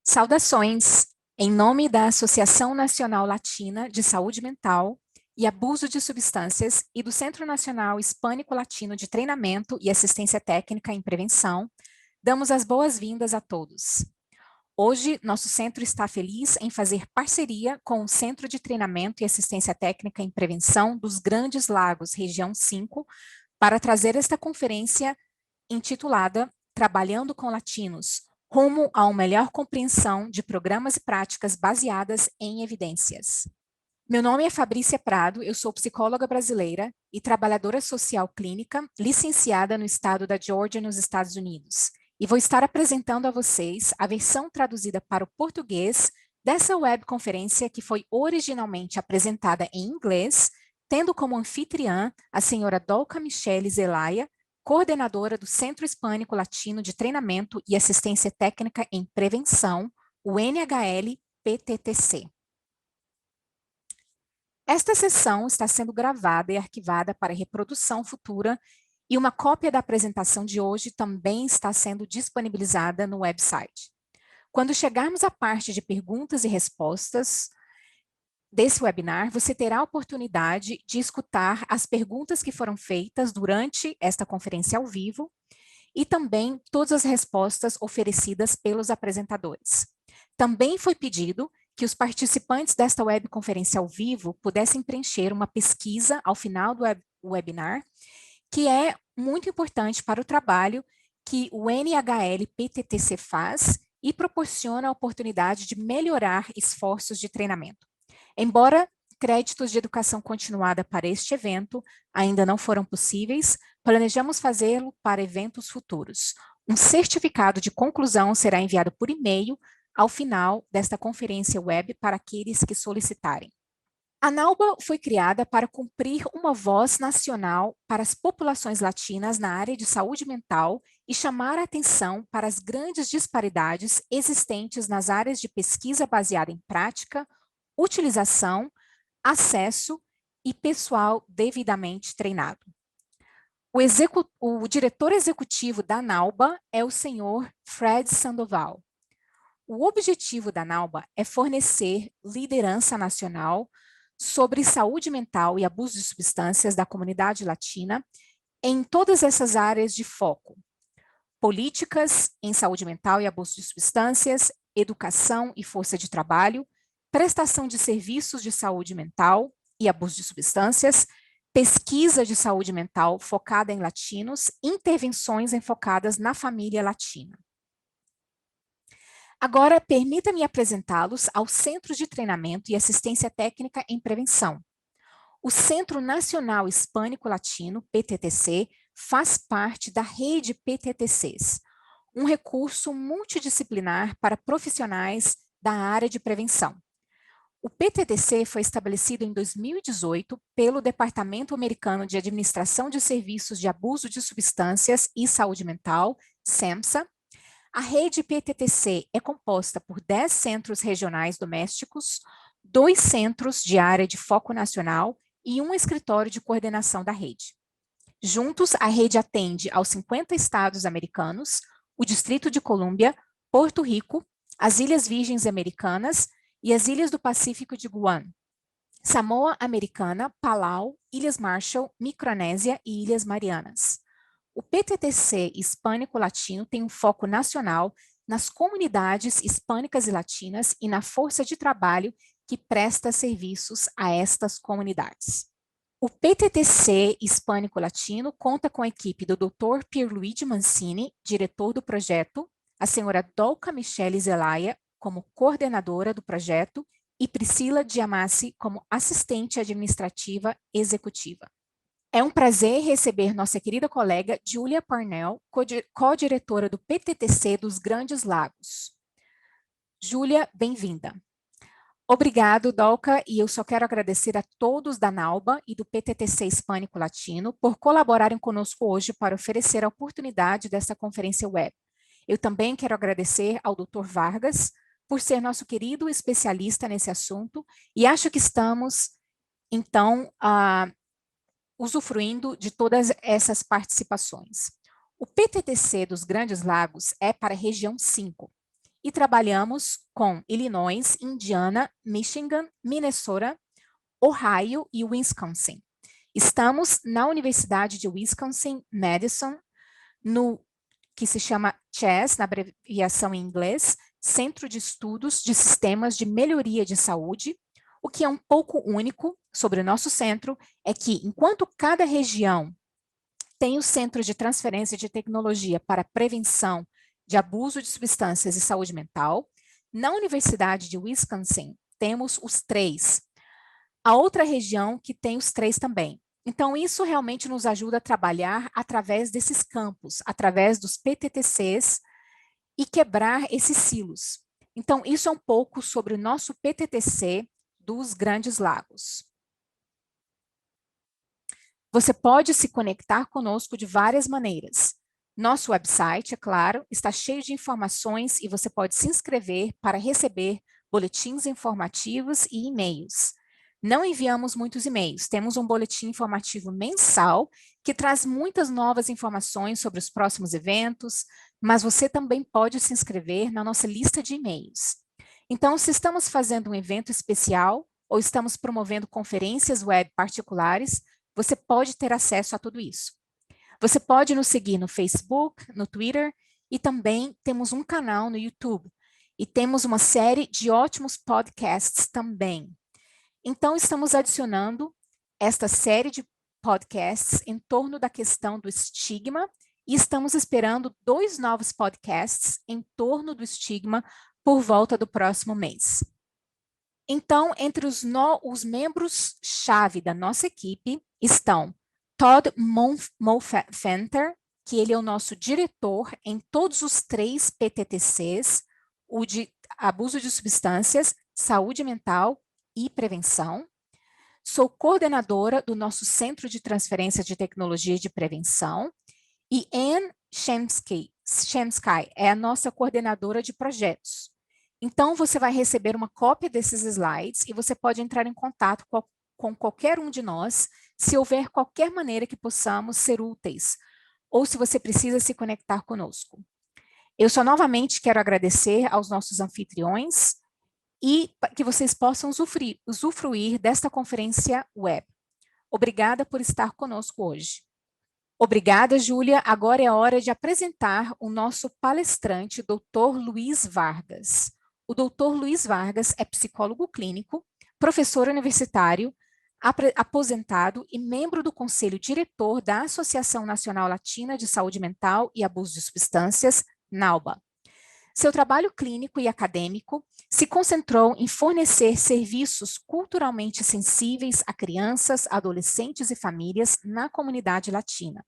Saudações! Em nome da Associação Nacional Latina de Saúde Mental e Abuso de Substâncias e do Centro Nacional Hispânico-Latino de Treinamento e Assistência Técnica em Prevenção, damos as boas-vindas a todos. Hoje, nosso centro está feliz em fazer parceria com o Centro de Treinamento e Assistência Técnica em Prevenção dos Grandes Lagos, Região 5, para trazer esta conferência intitulada Trabalhando com Latinos, rumo a uma melhor compreensão de programas e práticas baseadas em evidências. Meu nome é Fabrícia Prado, eu sou psicóloga brasileira e trabalhadora social clínica, licenciada no estado da Geórgia, nos Estados Unidos, e vou estar apresentando a vocês a versão traduzida para o português dessa webconferência que foi originalmente apresentada em inglês, tendo como anfitriã a senhora Dolca Michele Zelaya, coordenadora do Centro Hispânico Latino de Treinamento e Assistência Técnica em Prevenção, o NHL-PTTC. Esta sessão está sendo gravada e arquivada para reprodução futura e uma cópia da apresentação de hoje também está sendo disponibilizada no website. Quando chegarmos à parte de perguntas e respostas desse webinar, você terá a oportunidade de escutar as perguntas que foram feitas durante esta conferência ao vivo e também todas as respostas oferecidas pelos apresentadores. Também foi pedido que os participantes desta webconferência ao vivo pudessem preencher uma pesquisa ao final do webinar, que é muito importante para o trabalho que o NHL-PTTC faz e proporciona a oportunidade de melhorar esforços de treinamento. Embora créditos de educação continuada para este evento ainda não foram possíveis, planejamos fazê-lo para eventos futuros. Um certificado de conclusão será enviado por e-mail ao final desta conferência web para aqueles que solicitarem. A NAUBA foi criada para cumprir uma voz nacional para as populações latinas na área de saúde mental e chamar a atenção para as grandes disparidades existentes nas áreas de pesquisa baseada em prática, utilização, acesso e pessoal devidamente treinado. O diretor executivo da NAUBA é o senhor Fred Sandoval. O objetivo da NAUBA é fornecer liderança nacional sobre saúde mental e abuso de substâncias da comunidade latina em todas essas áreas de foco: políticas em saúde mental e abuso de substâncias, educação e força de trabalho, prestação de serviços de saúde mental e abuso de substâncias, pesquisa de saúde mental focada em latinos, intervenções enfocadas na família latina. Agora, permita-me apresentá-los ao Centro de Treinamento e Assistência Técnica em Prevenção. O Centro Nacional Hispânico-Latino, PTTC, faz parte da rede PTTCs, um recurso multidisciplinar para profissionais da área de prevenção. O PTTC foi estabelecido em 2018 pelo Departamento Americano de Administração de Serviços de Abuso de Substâncias e Saúde Mental, SAMHSA. A rede PTTC é composta por 10 centros regionais domésticos, 2 centros de área de foco nacional e um escritório de coordenação da rede. Juntos, a rede atende aos 50 estados americanos, o Distrito de Colômbia, Porto Rico, as Ilhas Virgens Americanas e as Ilhas do Pacífico de Guam, Samoa Americana, Palau, Ilhas Marshall, Micronésia e Ilhas Marianas. O PTTC hispânico-latino tem um foco nacional nas comunidades hispânicas e latinas e na força de trabalho que presta serviços a estas comunidades. O PTTC hispânico-latino conta com a equipe do Dr. Pierluigi Mancini, diretor do projeto, a senhora Dolca Michele Zelaya, como coordenadora do projeto, e Priscila Diamassi como assistente administrativa executiva. É um prazer receber nossa querida colega Julia Parnell, co-diretora do PTTC dos Grandes Lagos. Júlia, bem-vinda. Obrigado, Dolca, e eu só quero agradecer a todos da NAUBA e do PTTC Hispânico Latino por colaborarem conosco hoje para oferecer a oportunidade desta conferência web. Eu também quero agradecer ao Dr. Vargas por ser nosso querido especialista nesse assunto e acho que estamos, então, usufruindo de todas essas participações. O PTTC dos Grandes Lagos é para a região 5 e trabalhamos com Illinois, Indiana, Michigan, Minnesota, Ohio e Wisconsin. Estamos na Universidade de Wisconsin-Madison, no que se chama CHESS, na abreviação em inglês, Centro de Estudos de Sistemas de Melhoria de Saúde. O que é um pouco único sobre o nosso centro é que, enquanto cada região tem o Centro de Transferência de Tecnologia para Prevenção de Abuso de Substâncias e Saúde Mental, na Universidade de Wisconsin temos os 3. A outra região que tem os 3 também. Então, isso realmente nos ajuda a trabalhar através desses campos, através dos PTTCs e quebrar esses silos. Então, isso é um pouco sobre o nosso PTTC dos Grandes Lagos. Você pode se conectar conosco de várias maneiras. Nosso website, é claro, está cheio de informações e você pode se inscrever para receber boletins informativos e e-mails. Não enviamos muitos e-mails, temos um boletim informativo mensal que traz muitas novas informações sobre os próximos eventos, mas você também pode se inscrever na nossa lista de e-mails. Então, se estamos fazendo um evento especial ou estamos promovendo conferências web particulares, você pode ter acesso a tudo isso. Você pode nos seguir no Facebook, no Twitter e também temos um canal no YouTube. E temos uma série de ótimos podcasts também. Então, estamos adicionando esta série de podcasts em torno da questão do estigma e estamos esperando 2 novos podcasts em torno do estigma por volta do próximo mês. Então, entre os membros-chave da nossa equipe estão Todd Mofenter, que ele é o nosso diretor em todos os 3 PTTCs, o de abuso de substâncias, saúde mental e prevenção. Sou coordenadora do nosso Centro de Transferência de Tecnologia de Prevenção. E Anne Shemsky é a nossa coordenadora de projetos. Então, você vai receber uma cópia desses slides e você pode entrar em contato com qualquer um de nós se houver qualquer maneira que possamos ser úteis ou se você precisa se conectar conosco. Eu só novamente quero agradecer aos nossos anfitriões e que vocês possam usufruir desta conferência web. Obrigada por estar conosco hoje. Obrigada, Júlia. Agora é a hora de apresentar o nosso palestrante, Dr. Luiz Vargas. O Dr. Luiz Vargas é psicólogo clínico, professor universitário, aposentado e membro do Conselho Diretor da Associação Nacional Latina de Saúde Mental e Abuso de Substâncias, NALBA. Seu trabalho clínico e acadêmico se concentrou em fornecer serviços culturalmente sensíveis a crianças, adolescentes e famílias na comunidade latina.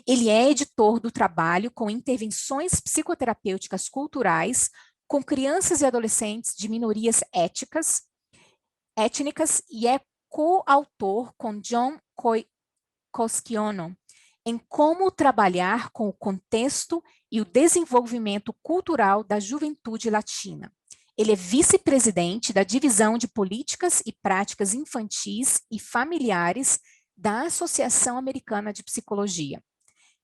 Ele é editor do trabalho com intervenções psicoterapêuticas culturais com crianças e adolescentes de minorias étnicas e é coautor com John Kosciuszko em como trabalhar com o contexto e o desenvolvimento cultural da juventude latina. Ele é vice-presidente da Divisão de Políticas e Práticas Infantis e Familiares da Associação Americana de Psicologia.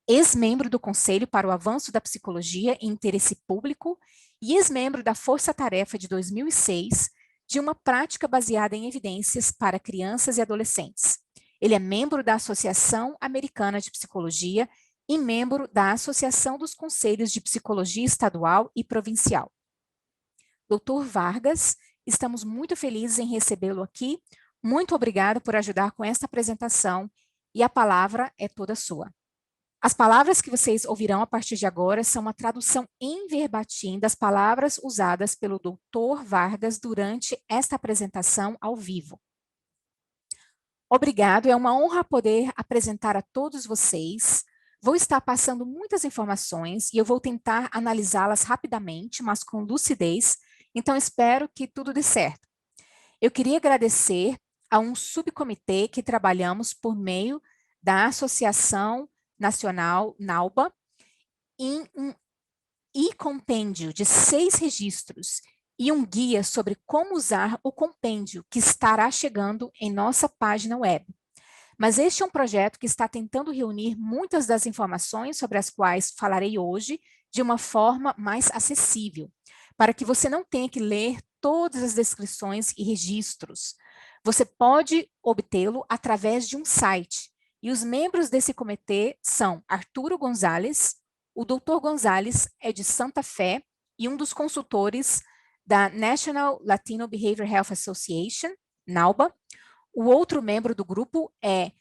Ex-membro do Conselho para o Avanço da Psicologia e Interesse Público e ex-membro da Força Tarefa de 2006, de uma prática baseada em evidências para crianças e adolescentes. Ele é membro da Associação Americana de Psicologia e membro da Associação dos Conselhos de Psicologia Estadual e Provincial. Dr. Vargas, estamos muito felizes em recebê-lo aqui. Muito obrigado por ajudar com esta apresentação e a palavra é toda sua. As palavras que vocês ouvirão a partir de agora são uma tradução em verbatim das palavras usadas pelo Dr. Vargas durante esta apresentação ao vivo. Obrigado, é uma honra poder apresentar a todos vocês. Vou estar passando muitas informações e eu vou tentar analisá-las rapidamente, mas com lucidez, então espero que tudo dê certo. Eu queria agradecer a um subcomitê que trabalhamos por meio da Associação Nacional NALBA em um e-compêndio de 6 registros e um guia sobre como usar o compêndio que estará chegando em nossa página web. Mas este é um projeto que está tentando reunir muitas das informações sobre as quais falarei hoje de uma forma mais acessível. para que você não tenha que ler todas as descrições e registros. Você pode obtê-lo através de um site. E os membros desse comitê são Arturo Gonzalez, o Dr. Gonzalez é de Santa Fé e um dos consultores da National Latino Behavioral Health Association, NALBA. O outro membro do grupo é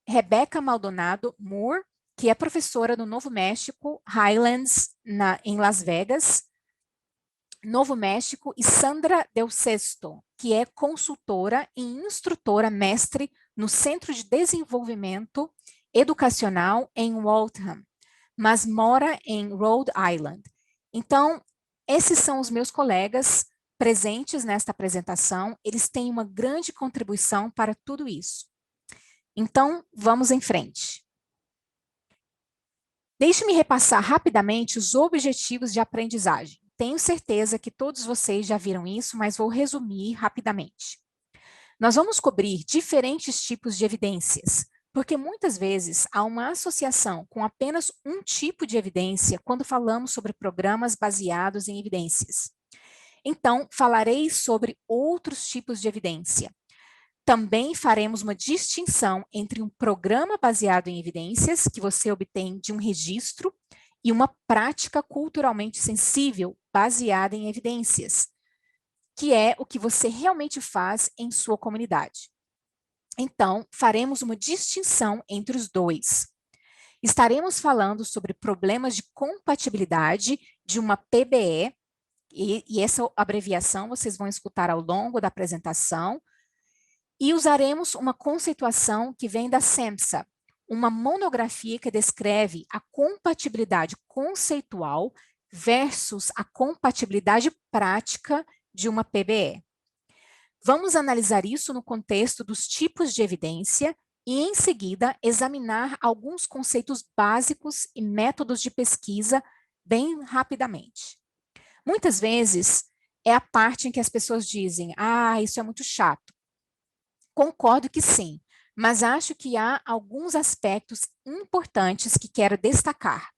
Rebeca Maldonado Moore, que é professora no Novo México, Highlands, em Las Vegas, Novo México, e Sandra Del Sesto, que é consultora e instrutora mestre no Centro de Desenvolvimento Educacional em Waltham, mas mora em Rhode Island. Então, esses são os meus colegas presentes nesta apresentação. Eles têm uma grande contribuição para tudo isso. Então, vamos em frente. Deixe-me repassar rapidamente os objetivos de aprendizagem. Tenho certeza que todos vocês já viram isso, mas vou resumir rapidamente. Nós vamos cobrir diferentes tipos de evidências, porque muitas vezes há uma associação com apenas um tipo de evidência quando falamos sobre programas baseados em evidências. Então, falarei sobre outros tipos de evidência. Também faremos uma distinção entre um programa baseado em evidências, que você obtém de um registro, e uma prática culturalmente sensível baseada em evidências, que é o que você realmente faz em sua comunidade. Então, faremos uma distinção entre os dois. Estaremos falando sobre problemas de compatibilidade de uma PBE, e essa abreviação vocês vão escutar ao longo da apresentação, e usaremos uma conceituação que vem da SEMSA, uma monografia que descreve a compatibilidade conceitual versus a compatibilidade prática de uma PBE. Vamos analisar isso no contexto dos tipos de evidência e, em seguida, examinar alguns conceitos básicos e métodos de pesquisa bem rapidamente. Muitas vezes, é a parte em que as pessoas dizem, isso é muito chato. Concordo que sim, mas acho que há alguns aspectos importantes que quero destacar.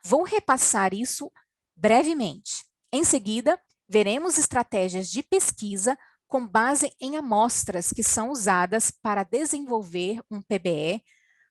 Vou repassar isso brevemente. Em seguida, veremos estratégias de pesquisa com base em amostras que são usadas para desenvolver um PBE,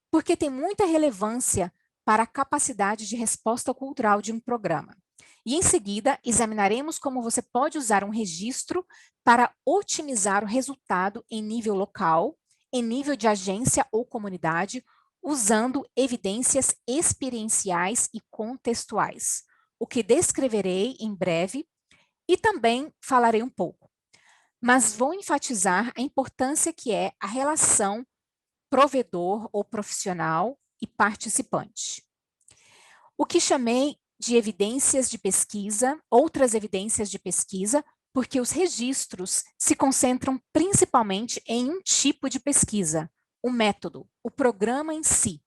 porque tem muita relevância para a capacidade de resposta cultural de um programa. E, em seguida, examinaremos como você pode usar um registro para otimizar o resultado em nível local, em nível de agência ou comunidade, usando evidências experienciais e contextuais, o que descreverei em breve e também falarei um pouco. Mas vou enfatizar a importância que é a relação provedor ou profissional e participante. O que chamei de evidências de pesquisa, outras evidências de pesquisa, porque os registros se concentram principalmente em um tipo de pesquisa, o método, o programa em si.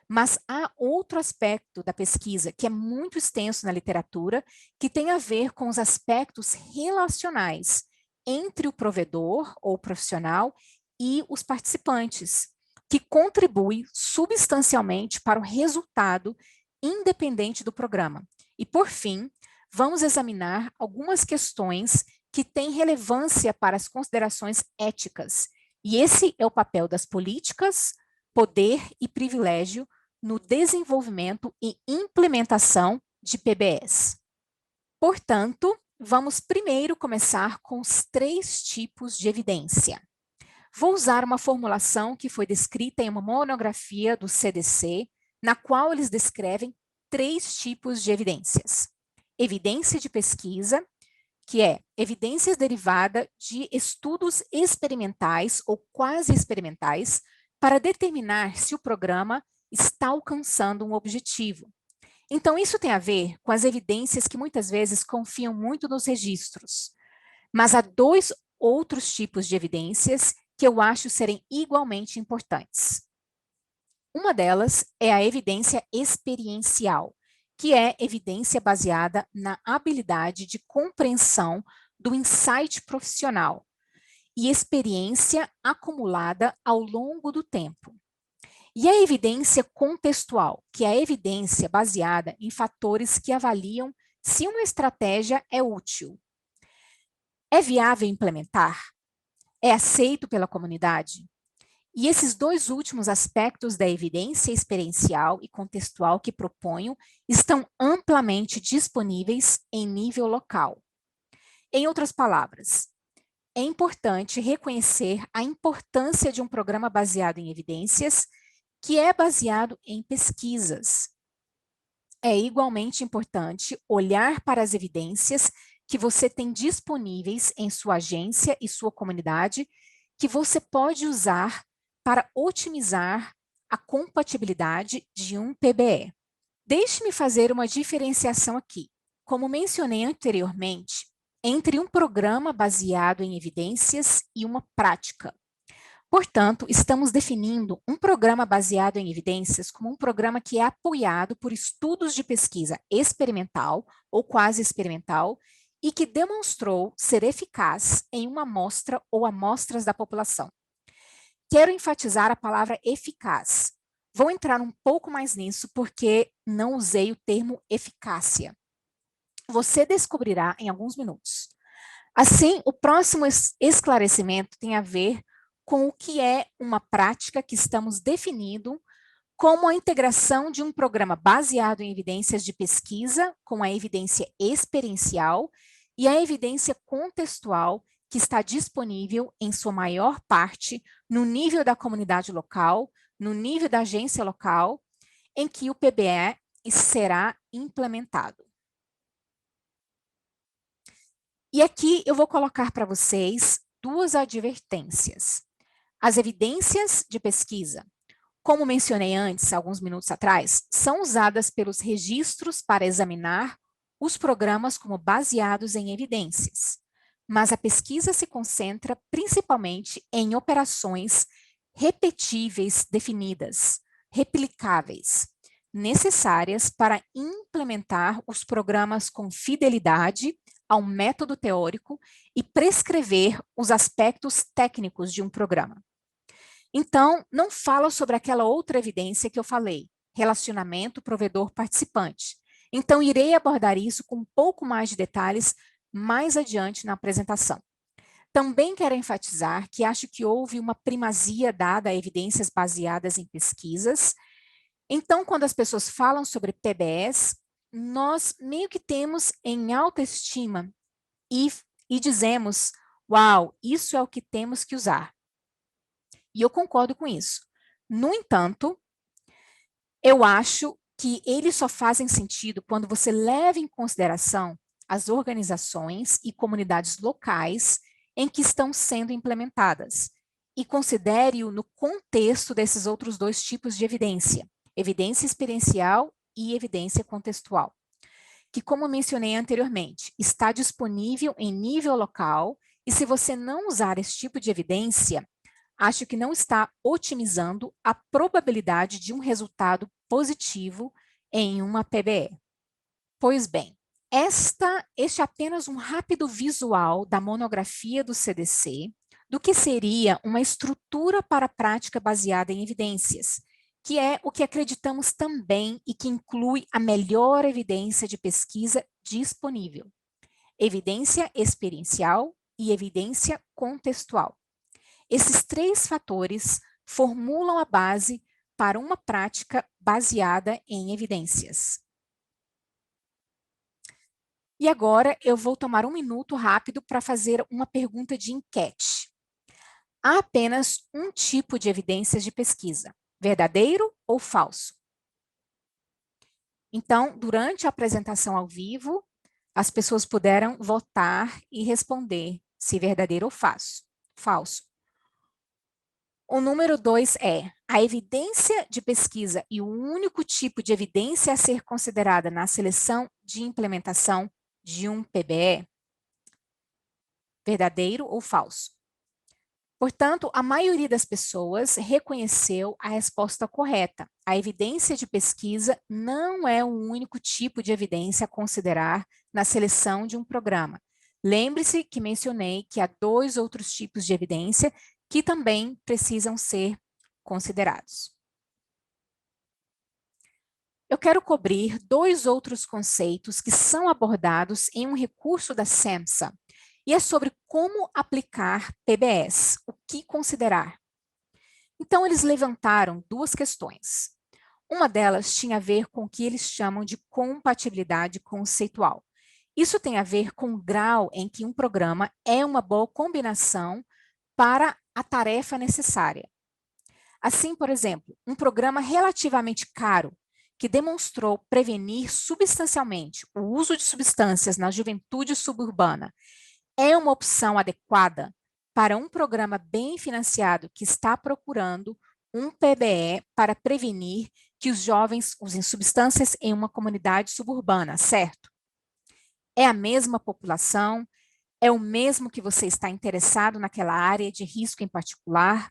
Mas há outro aspecto da pesquisa que é muito extenso na literatura, que tem a ver com os aspectos relacionais entre o provedor ou profissional e os participantes, que contribui substancialmente para o resultado independente do programa. E, por fim, vamos examinar algumas questões que têm relevância para as considerações éticas. E esse é o papel das políticas, poder e privilégio no desenvolvimento e implementação de PBEs. Portanto, vamos primeiro começar com os 3 tipos de evidência. Vou usar uma formulação que foi descrita em uma monografia do CDC, na qual eles descrevem 3 tipos de evidências. Evidência de pesquisa, que é evidências derivada de estudos experimentais ou quase experimentais para determinar se o programa está alcançando um objetivo. Então, isso tem a ver com as evidências que muitas vezes confiam muito nos registros. Mas há 2 outros tipos de evidências que eu acho serem igualmente importantes. Uma delas é a evidência experiencial, que é evidência baseada na habilidade de compreensão do insight profissional e experiência acumulada ao longo do tempo. E a evidência contextual, que é a evidência baseada em fatores que avaliam se uma estratégia é útil. É viável implementar? É aceito pela comunidade? E esses dois últimos aspectos da evidência experiencial e contextual que proponho estão amplamente disponíveis em nível local. Em outras palavras, é importante reconhecer a importância de um programa baseado em evidências, que é baseado em pesquisas. É igualmente importante olhar para as evidências que você tem disponíveis em sua agência e sua comunidade, que você pode usar para otimizar a compatibilidade de um PBE. Deixe-me fazer uma diferenciação aqui. Como mencionei anteriormente, entre um programa baseado em evidências e uma prática. Portanto, estamos definindo um programa baseado em evidências como um programa que é apoiado por estudos de pesquisa experimental ou quase experimental e que demonstrou ser eficaz em uma amostra ou amostras da população. Quero enfatizar a palavra eficaz. Vou entrar um pouco mais nisso porque não usei o termo eficácia. Você descobrirá em alguns minutos. Assim, o próximo esclarecimento tem a ver com o que é uma prática que estamos definindo como a integração de um programa baseado em evidências de pesquisa com a evidência experiencial e a evidência contextual que está disponível em sua maior parte no nível da comunidade local, no nível da agência local, em que o PBE será implementado. E aqui eu vou colocar para vocês duas advertências. As evidências de pesquisa, como mencionei antes, alguns minutos atrás, são usadas pelos registros para examinar os programas como baseados em evidências, mas a pesquisa se concentra principalmente em operações repetíveis definidas, replicáveis, necessárias para implementar os programas com fidelidade ao método teórico e prescrever os aspectos técnicos de um programa. Então, não fala sobre aquela outra evidência que eu falei, relacionamento provedor-participante. Então, irei abordar isso com um pouco mais de detalhes mais adiante na apresentação. Também quero enfatizar que acho que houve uma primazia dada a evidências baseadas em pesquisas. Então, quando as pessoas falam sobre PBS, nós meio que temos em autoestima e dizemos, uau, isso é o que temos que usar. E eu concordo com isso. No entanto, eu acho que eles só fazem sentido quando você leva em consideração as organizações e comunidades locais em que estão sendo implementadas e considere-o no contexto desses outros dois tipos de evidência, evidência experiencial e evidência contextual, que, como mencionei anteriormente, está disponível em nível local e se você não usar esse tipo de evidência, acho que não está otimizando a probabilidade de um resultado positivo em uma PBE. Pois bem, este é apenas um rápido visual da monografia do CDC, do que seria uma estrutura para a prática baseada em evidências, que é o que acreditamos também e que inclui a melhor evidência de pesquisa disponível. Evidência experiencial e evidência contextual. Esses três fatores formulam a base para uma prática baseada em evidências. E agora eu vou tomar um minuto rápido para fazer uma pergunta de enquete. Há apenas um tipo de evidências de pesquisa, verdadeiro ou falso? Então, durante a apresentação ao vivo, as pessoas puderam votar e responder se verdadeiro ou falso. O número 2 é a evidência de pesquisa e o único tipo de evidência a ser considerada na seleção de implementação de um PBE, verdadeiro ou falso. Portanto, a maioria das pessoas reconheceu a resposta correta. A evidência de pesquisa não é o único tipo de evidência a considerar na seleção de um programa. Lembre-se que mencionei que há dois outros tipos de evidência que também precisam ser considerados. Eu quero cobrir dois outros conceitos que são abordados em um recurso da SEMSA, e é sobre como aplicar PBS, o que considerar. Então, eles levantaram duas questões. Uma delas tinha a ver com o que eles chamam de compatibilidade conceitual. Isso tem a ver com o grau em que um programa é uma boa combinação para a tarefa necessária. Assim, por exemplo, um programa relativamente caro, que demonstrou prevenir substancialmente o uso de substâncias na juventude suburbana, é uma opção adequada para um programa bem financiado que está procurando um PBE para prevenir que os jovens usem substâncias em uma comunidade suburbana, certo? É a mesma população, é o mesmo que você está interessado naquela área de risco em particular.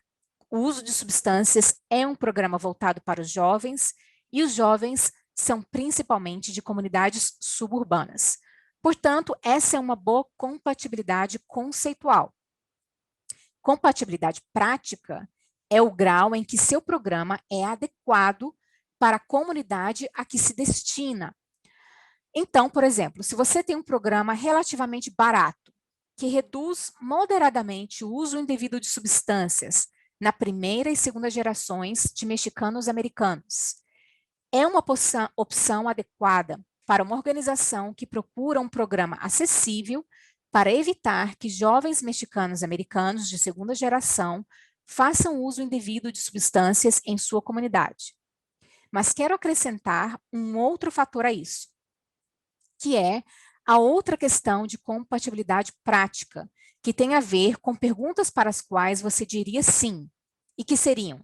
O uso de substâncias é um programa voltado para os jovens, e os jovens são principalmente de comunidades suburbanas. Portanto, essa é uma boa compatibilidade conceitual. Compatibilidade prática é o grau em que seu programa é adequado para a comunidade a que se destina. Então, por exemplo, se você tem um programa relativamente barato, que reduz moderadamente o uso indevido de substâncias na primeira e segunda gerações de mexicanos americanos, é uma opção adequada para uma organização que procura um programa acessível para evitar que jovens mexicanos americanos de segunda geração façam uso indevido de substâncias em sua comunidade. Mas quero acrescentar um outro fator a isso, que é a outra questão de compatibilidade prática, que tem a ver com perguntas para as quais você diria sim, e que seriam: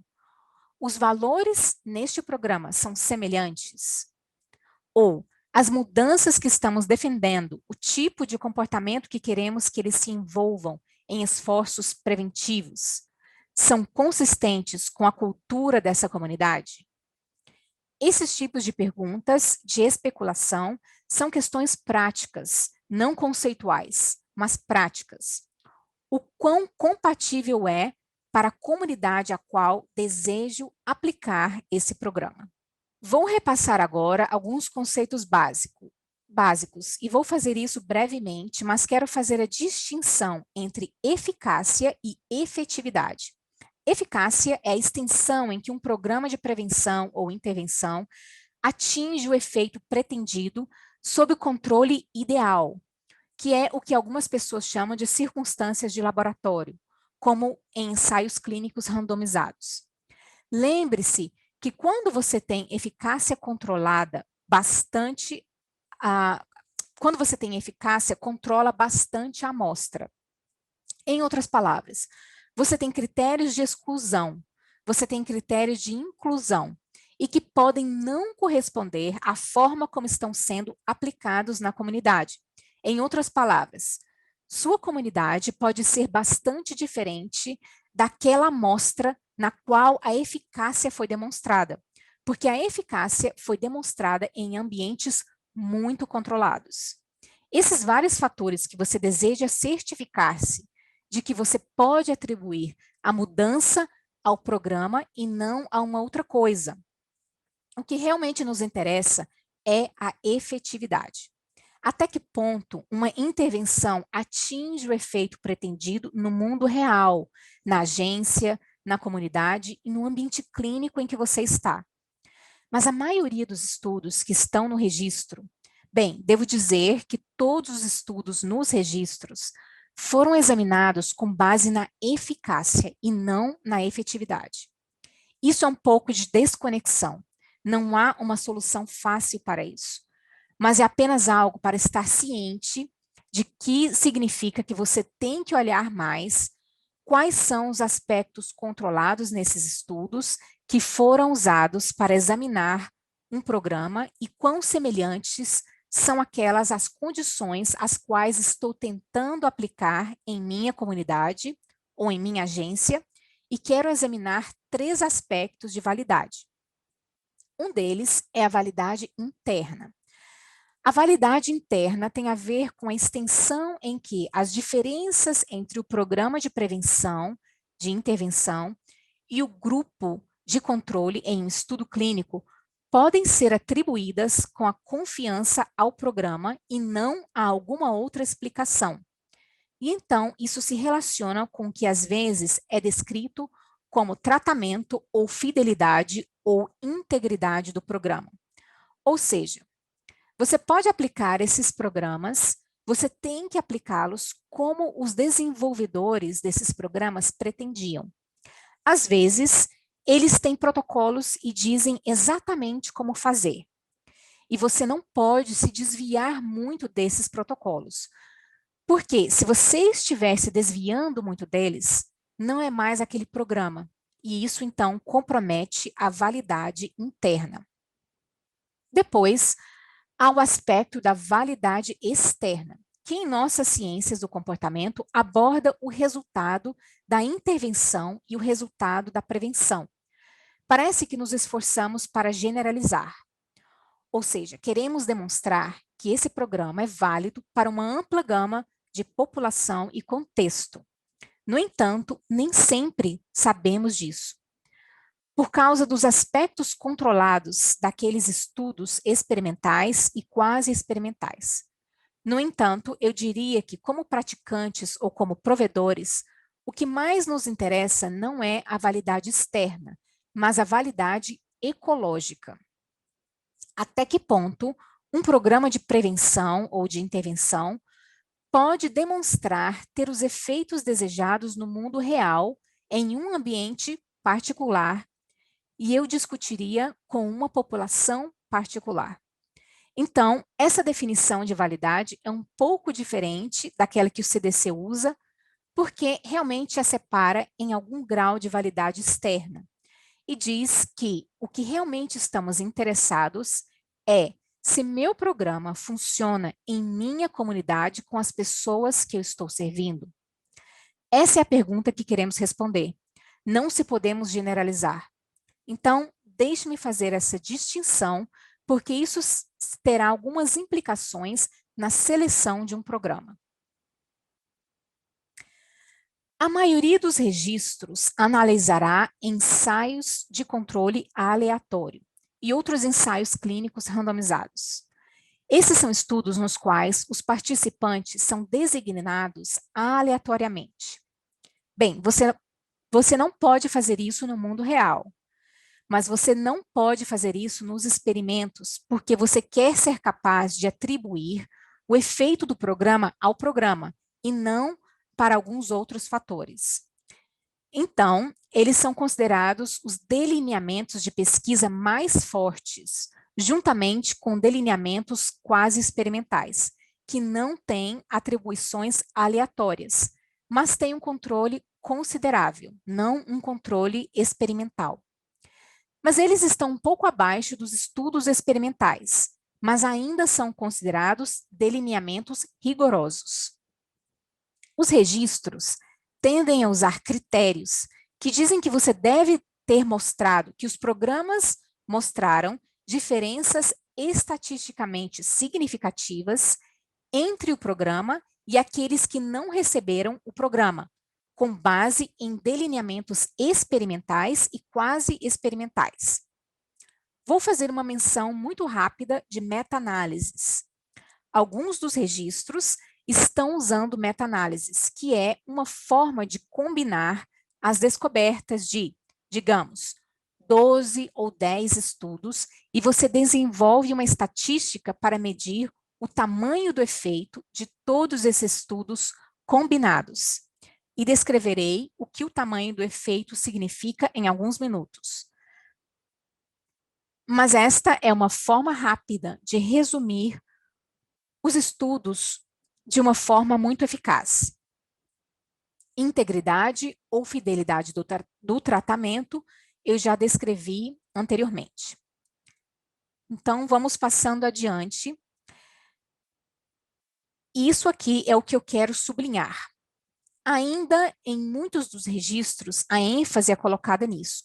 os valores neste programa são semelhantes? Ou as mudanças que estamos defendendo, o tipo de comportamento que queremos que eles se envolvam em esforços preventivos, são consistentes com a cultura dessa comunidade? Esses tipos de perguntas de especulação são questões práticas, não conceituais, mas práticas. O quão compatível é para a comunidade a qual desejo aplicar esse programa? Vou repassar agora alguns conceitos básicos, e vou fazer isso brevemente, mas quero fazer a distinção entre eficácia e efetividade. Eficácia é a extensão em que um programa de prevenção ou intervenção atinge o efeito pretendido sob o controle ideal, que é o que algumas pessoas chamam de circunstâncias de laboratório, como em ensaios clínicos randomizados. Lembre-se que quando você tem eficácia controlada bastante, quando você tem eficácia, controla bastante a amostra. Em outras palavras, você tem critérios de exclusão, você tem critérios de inclusão, e que podem não corresponder à forma como estão sendo aplicados na comunidade. Em outras palavras, sua comunidade pode ser bastante diferente daquela amostra na qual a eficácia foi demonstrada, porque a eficácia foi demonstrada em ambientes muito controlados. Esses vários fatores que você deseja certificar-se de que você pode atribuir a mudança ao programa e não a uma outra coisa. O que realmente nos interessa é a efetividade. Até que ponto uma intervenção atinge o efeito pretendido no mundo real, na agência, na comunidade e no ambiente clínico em que você está. Mas a maioria dos estudos que estão no registro, bem, devo dizer que todos os estudos nos registros foram examinados com base na eficácia e não na efetividade. Isso é um pouco de desconexão. Não há uma solução fácil para isso, mas é apenas algo para estar ciente de que significa que você tem que olhar mais quais são os aspectos controlados nesses estudos que foram usados para examinar um programa e quão semelhantes são aquelas as condições às quais estou tentando aplicar em minha comunidade ou em minha agência, e quero examinar 3 aspectos de validade. Um deles é a validade interna. A validade interna tem a ver com a extensão em que as diferenças entre o programa de prevenção, de intervenção, e o grupo de controle em um estudo clínico podem ser atribuídas com a confiança ao programa e não a alguma outra explicação. E então, isso se relaciona com o que às vezes é descrito como tratamento ou fidelidade ou integridade do programa. Ou seja, você pode aplicar esses programas, você tem que aplicá-los como os desenvolvedores desses programas pretendiam. Às vezes, eles têm protocolos e dizem exatamente como fazer. E você não pode se desviar muito desses protocolos. Porque se você estiver se desviando muito deles, não é mais aquele programa. E isso, então, compromete a validade interna. Depois, há o aspecto da validade externa, que em nossas ciências do comportamento aborda o resultado da intervenção e o resultado da prevenção. Parece que nos esforçamos para generalizar, ou seja, queremos demonstrar que esse programa é válido para uma ampla gama de população e contexto. No entanto, nem sempre sabemos disso. Por causa dos aspectos controlados daqueles estudos experimentais e quase experimentais. No entanto, eu diria que, como praticantes ou como provedores, o que mais nos interessa não é a validade externa, mas a validade ecológica. Até que ponto um programa de prevenção ou de intervenção pode demonstrar ter os efeitos desejados no mundo real em um ambiente particular, e eu discutiria com uma população particular. Então, essa definição de validade é um pouco diferente daquela que o CDC usa, porque realmente a separa em algum grau de validade externa e diz que o que realmente estamos interessados é se meu programa funciona em minha comunidade com as pessoas que eu estou servindo. Essa é a pergunta que queremos responder. Não se podemos generalizar. Então, deixe-me fazer essa distinção, porque isso terá algumas implicações na seleção de um programa. A maioria dos registros analisará ensaios de controle aleatório e outros ensaios clínicos randomizados. Esses são estudos nos quais os participantes são designados aleatoriamente. Bem, você não pode fazer isso no mundo real, mas você não pode fazer isso nos experimentos, porque você quer ser capaz de atribuir o efeito do programa ao programa e não para alguns outros fatores. Então, eles são considerados os delineamentos de pesquisa mais fortes, juntamente com delineamentos quase experimentais, que não têm atribuições aleatórias, mas têm um controle considerável, não um controle experimental. Mas eles estão um pouco abaixo dos estudos experimentais, mas ainda são considerados delineamentos rigorosos. Os registros tendem a usar critérios que dizem que você deve ter mostrado que os programas mostraram diferenças estatisticamente significativas entre o programa e aqueles que não receberam o programa, com base em delineamentos experimentais e quase experimentais. Vou fazer uma menção muito rápida de meta-análises. Alguns dos registros estão usando meta-análises, que é uma forma de combinar as descobertas de, digamos, 12 ou 10 estudos, e você desenvolve uma estatística para medir o tamanho do efeito de todos esses estudos combinados. E descreverei o que o tamanho do efeito significa em alguns minutos. Mas esta é uma forma rápida de resumir os estudos de uma forma muito eficaz. Integridade ou fidelidade do tratamento, eu já descrevi anteriormente. Então, vamos passando adiante. Isso aqui é o que eu quero sublinhar. Ainda em muitos dos registros, a ênfase é colocada nisso.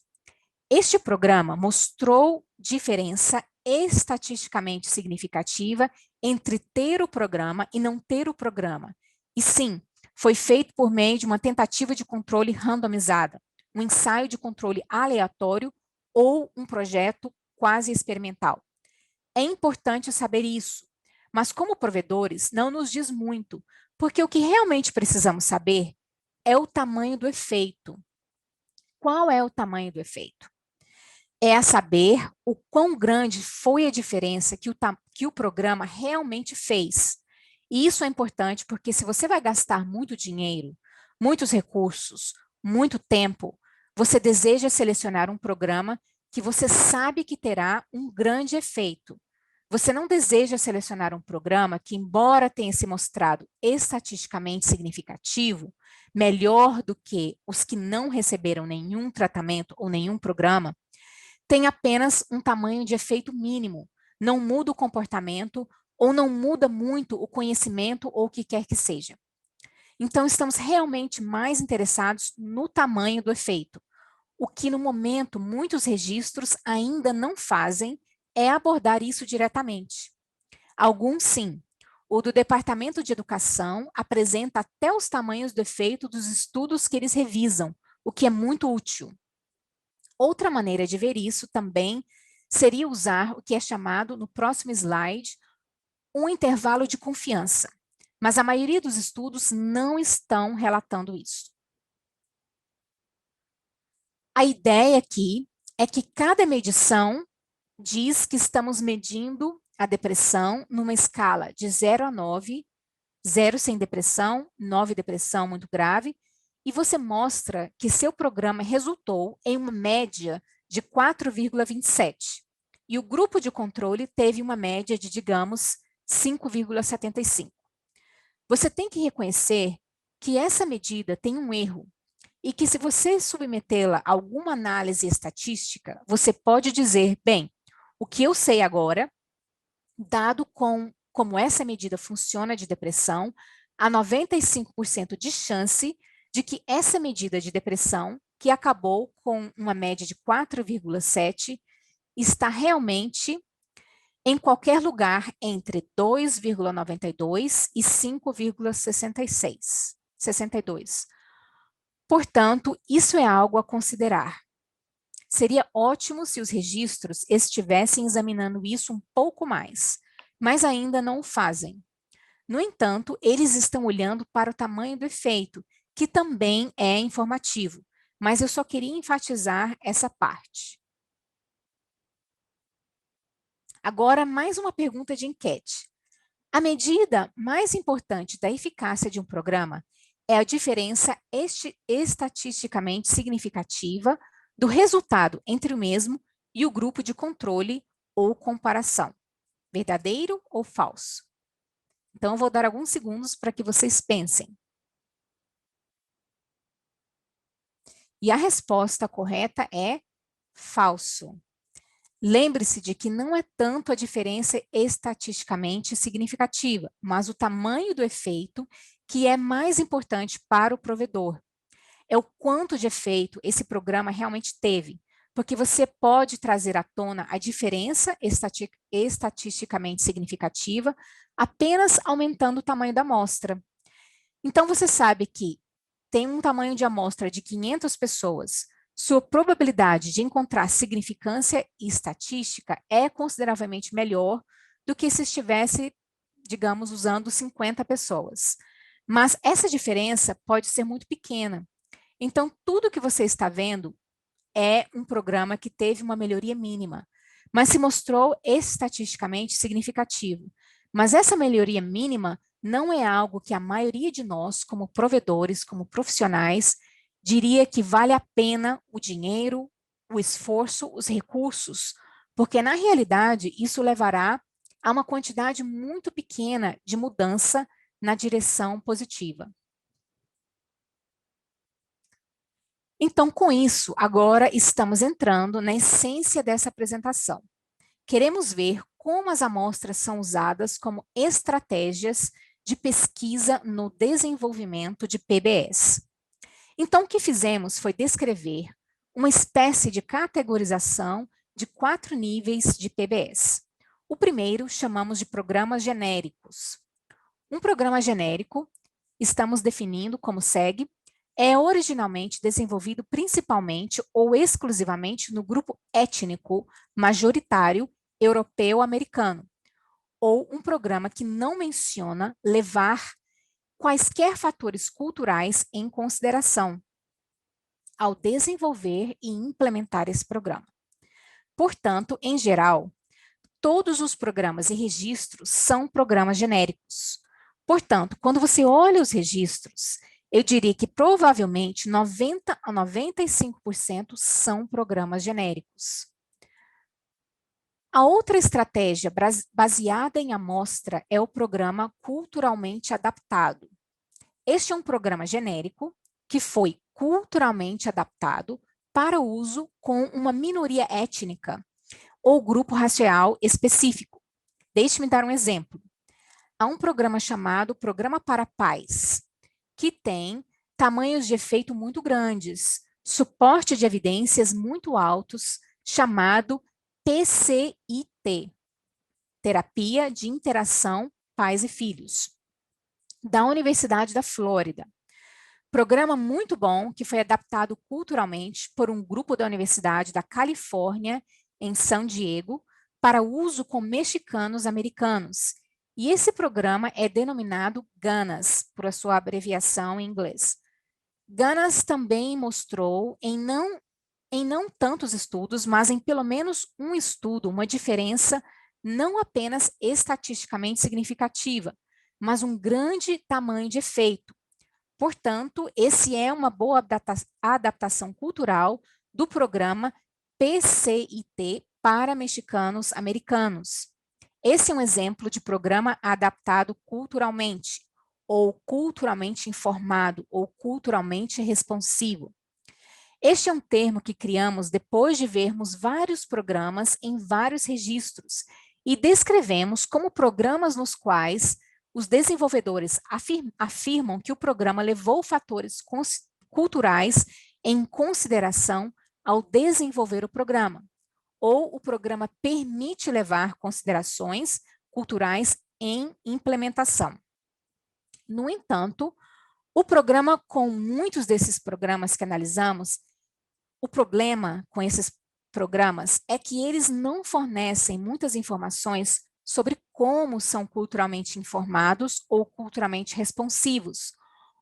Este programa mostrou diferença estatisticamente significativa entre ter o programa e não ter o programa. E sim, foi feito por meio de uma tentativa de controle randomizada, um ensaio de controle aleatório ou um projeto quase experimental. É importante saber isso, mas como provedores não nos diz muito, porque o que realmente precisamos saber é o tamanho do efeito. Qual é o tamanho do efeito? É a saber o quão grande foi a diferença que o programa realmente fez. E isso é importante porque se você vai gastar muito dinheiro, muitos recursos, muito tempo, você deseja selecionar um programa que você sabe que terá um grande efeito. Você não deseja selecionar um programa que, embora tenha se mostrado estatisticamente significativo, melhor do que os que não receberam nenhum tratamento ou nenhum programa, tem apenas um tamanho de efeito mínimo, não muda o comportamento ou não muda muito o conhecimento ou o que quer que seja. Então, estamos realmente mais interessados no tamanho do efeito. O que, no momento, muitos registros ainda não fazem é abordar isso diretamente. Alguns, sim. O do Departamento de Educação apresenta até os tamanhos do efeito dos estudos que eles revisam, o que é muito útil. Outra maneira de ver isso também seria usar o que é chamado, no próximo slide, um intervalo de confiança. Mas a maioria dos estudos não estão relatando isso. A ideia aqui é que cada medição diz que estamos medindo a depressão numa escala de 0 a 9, 0 sem depressão, 9 depressão muito grave, e você mostra que seu programa resultou em uma média de 4,27. E o grupo de controle teve uma média de, digamos, 5,75. Você tem que reconhecer que essa medida tem um erro e que se você submetê-la a alguma análise estatística, você pode dizer, bem, o que eu sei agora, dado como essa medida funciona de depressão, há 95% de chance de que essa medida de depressão, que acabou com uma média de 4,7, está realmente em qualquer lugar entre 2,92 e 5,62. Portanto, isso é algo a considerar. Seria ótimo se os registros estivessem examinando isso um pouco mais, mas ainda não o fazem. No entanto, eles estão olhando para o tamanho do efeito, que também é informativo, mas eu só queria enfatizar essa parte. Agora, mais uma pergunta de enquete. A medida mais importante da eficácia de um programa é a diferença estatisticamente significativa do resultado entre o mesmo e o grupo de controle ou comparação. Verdadeiro ou falso? Então, eu vou dar alguns segundos para que vocês pensem. E a resposta correta é falso. Lembre-se de que não é tanto a diferença estatisticamente significativa, mas o tamanho do efeito que é mais importante para o provedor. É o quanto de efeito esse programa realmente teve, porque você pode trazer à tona a diferença estatisticamente significativa apenas aumentando o tamanho da amostra. Então, você sabe que tem um tamanho de amostra de 500 pessoas, sua probabilidade de encontrar significância estatística é consideravelmente melhor do que se estivesse, digamos, usando 50 pessoas. Mas essa diferença pode ser muito pequena. Então, tudo que você está vendo é um programa que teve uma melhoria mínima, mas se mostrou estatisticamente significativo. Mas essa melhoria mínima não é algo que a maioria de nós, como provedores, como profissionais, diria que vale a pena o dinheiro, o esforço, os recursos, porque na realidade isso levará a uma quantidade muito pequena de mudança na direção positiva. Então, com isso, agora estamos entrando na essência dessa apresentação. Queremos ver como as amostras são usadas como estratégias de pesquisa no desenvolvimento de PBS. Então, o que fizemos foi descrever uma espécie de categorização de 4 níveis de PBS. O primeiro chamamos de programas genéricos. Um programa genérico, estamos definindo como segue, é originalmente desenvolvido principalmente ou exclusivamente no grupo étnico majoritário europeu-americano, ou um programa que não menciona levar quaisquer fatores culturais em consideração ao desenvolver e implementar esse programa. Portanto, em geral, todos os programas e registros são programas genéricos. Portanto, quando você olha os registros, eu diria que provavelmente 90 a 95% são programas genéricos. A outra estratégia baseada em amostra é o programa culturalmente adaptado. Este é um programa genérico que foi culturalmente adaptado para uso com uma minoria étnica ou grupo racial específico. Deixe-me dar um exemplo. Há um programa chamado Programa para Paz, que tem tamanhos de efeito muito grandes, suporte de evidências muito altos, chamado TCIT, Terapia de Interação Pais e Filhos, da Universidade da Flórida. Programa muito bom que foi adaptado culturalmente por um grupo da Universidade da Califórnia, em San Diego, para uso com mexicanos americanos. E esse programa é denominado GANAS, por a sua abreviação em inglês. GANAS também mostrou em não tantos estudos, mas em pelo menos um estudo, uma diferença não apenas estatisticamente significativa, mas um grande tamanho de efeito. Portanto, esse é uma boa adaptação cultural do programa PCIT para mexicanos americanos. Esse é um exemplo de programa adaptado culturalmente, ou culturalmente informado, ou culturalmente responsivo. Este é um termo que criamos depois de vermos vários programas em vários registros e descrevemos como programas nos quais os desenvolvedores afirmam que o programa levou fatores culturais em consideração ao desenvolver o programa, ou o programa permite levar considerações culturais em implementação. No entanto, o programa, com muitos desses programas que analisamos, o problema com esses programas é que eles não fornecem muitas informações sobre como são culturalmente informados ou culturalmente responsivos,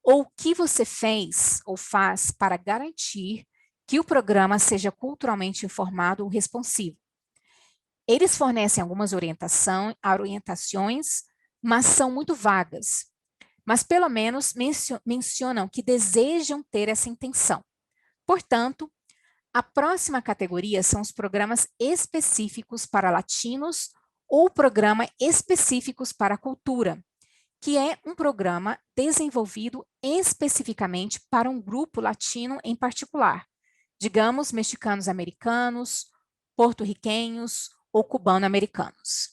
ou o que você fez ou faz para garantir que o programa seja culturalmente informado ou responsivo. Eles fornecem algumas orientações, mas são muito vagas, mas pelo menos mencionam que desejam ter essa intenção. Portanto, a próxima categoria são os programas específicos para latinos ou programa específicos para a cultura, que é um programa desenvolvido especificamente para um grupo latino em particular, digamos, mexicanos americanos, porto-riquenhos ou cubano-americanos.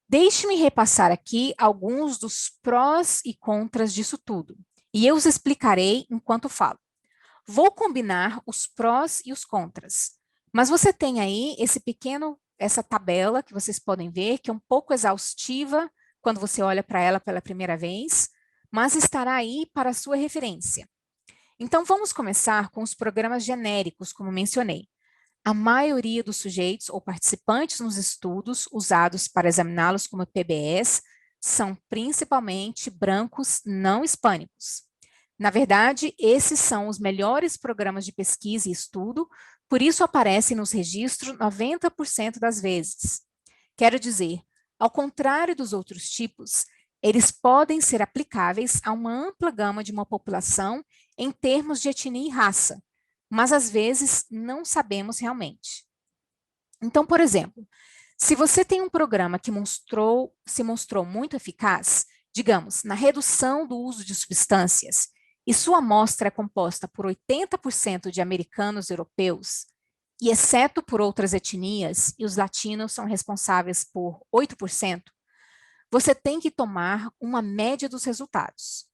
Deixe-me repassar aqui alguns dos prós e contras disso tudo, e eu os explicarei enquanto falo. Vou combinar os prós e os contras, mas você tem aí essa tabela que vocês podem ver, que é um pouco exaustiva quando você olha para ela pela primeira vez, mas estará aí para a sua referência. Então, vamos começar com os programas genéricos, como mencionei. A maioria dos sujeitos ou participantes nos estudos usados para examiná-los como PBS são principalmente brancos não hispânicos. Na verdade, esses são os melhores programas de pesquisa e estudo, por isso aparecem nos registros 90% das vezes. Quero dizer, ao contrário dos outros tipos, eles podem ser aplicáveis a uma ampla gama de uma população em termos de etnia e raça, mas às vezes não sabemos realmente. Então, por exemplo, se você tem um programa que se mostrou muito eficaz, digamos, na redução do uso de substâncias, e sua amostra é composta por 80% de americanos europeus, e exceto por outras etnias, e os latinos são responsáveis por 8%, você tem que tomar uma média dos resultados.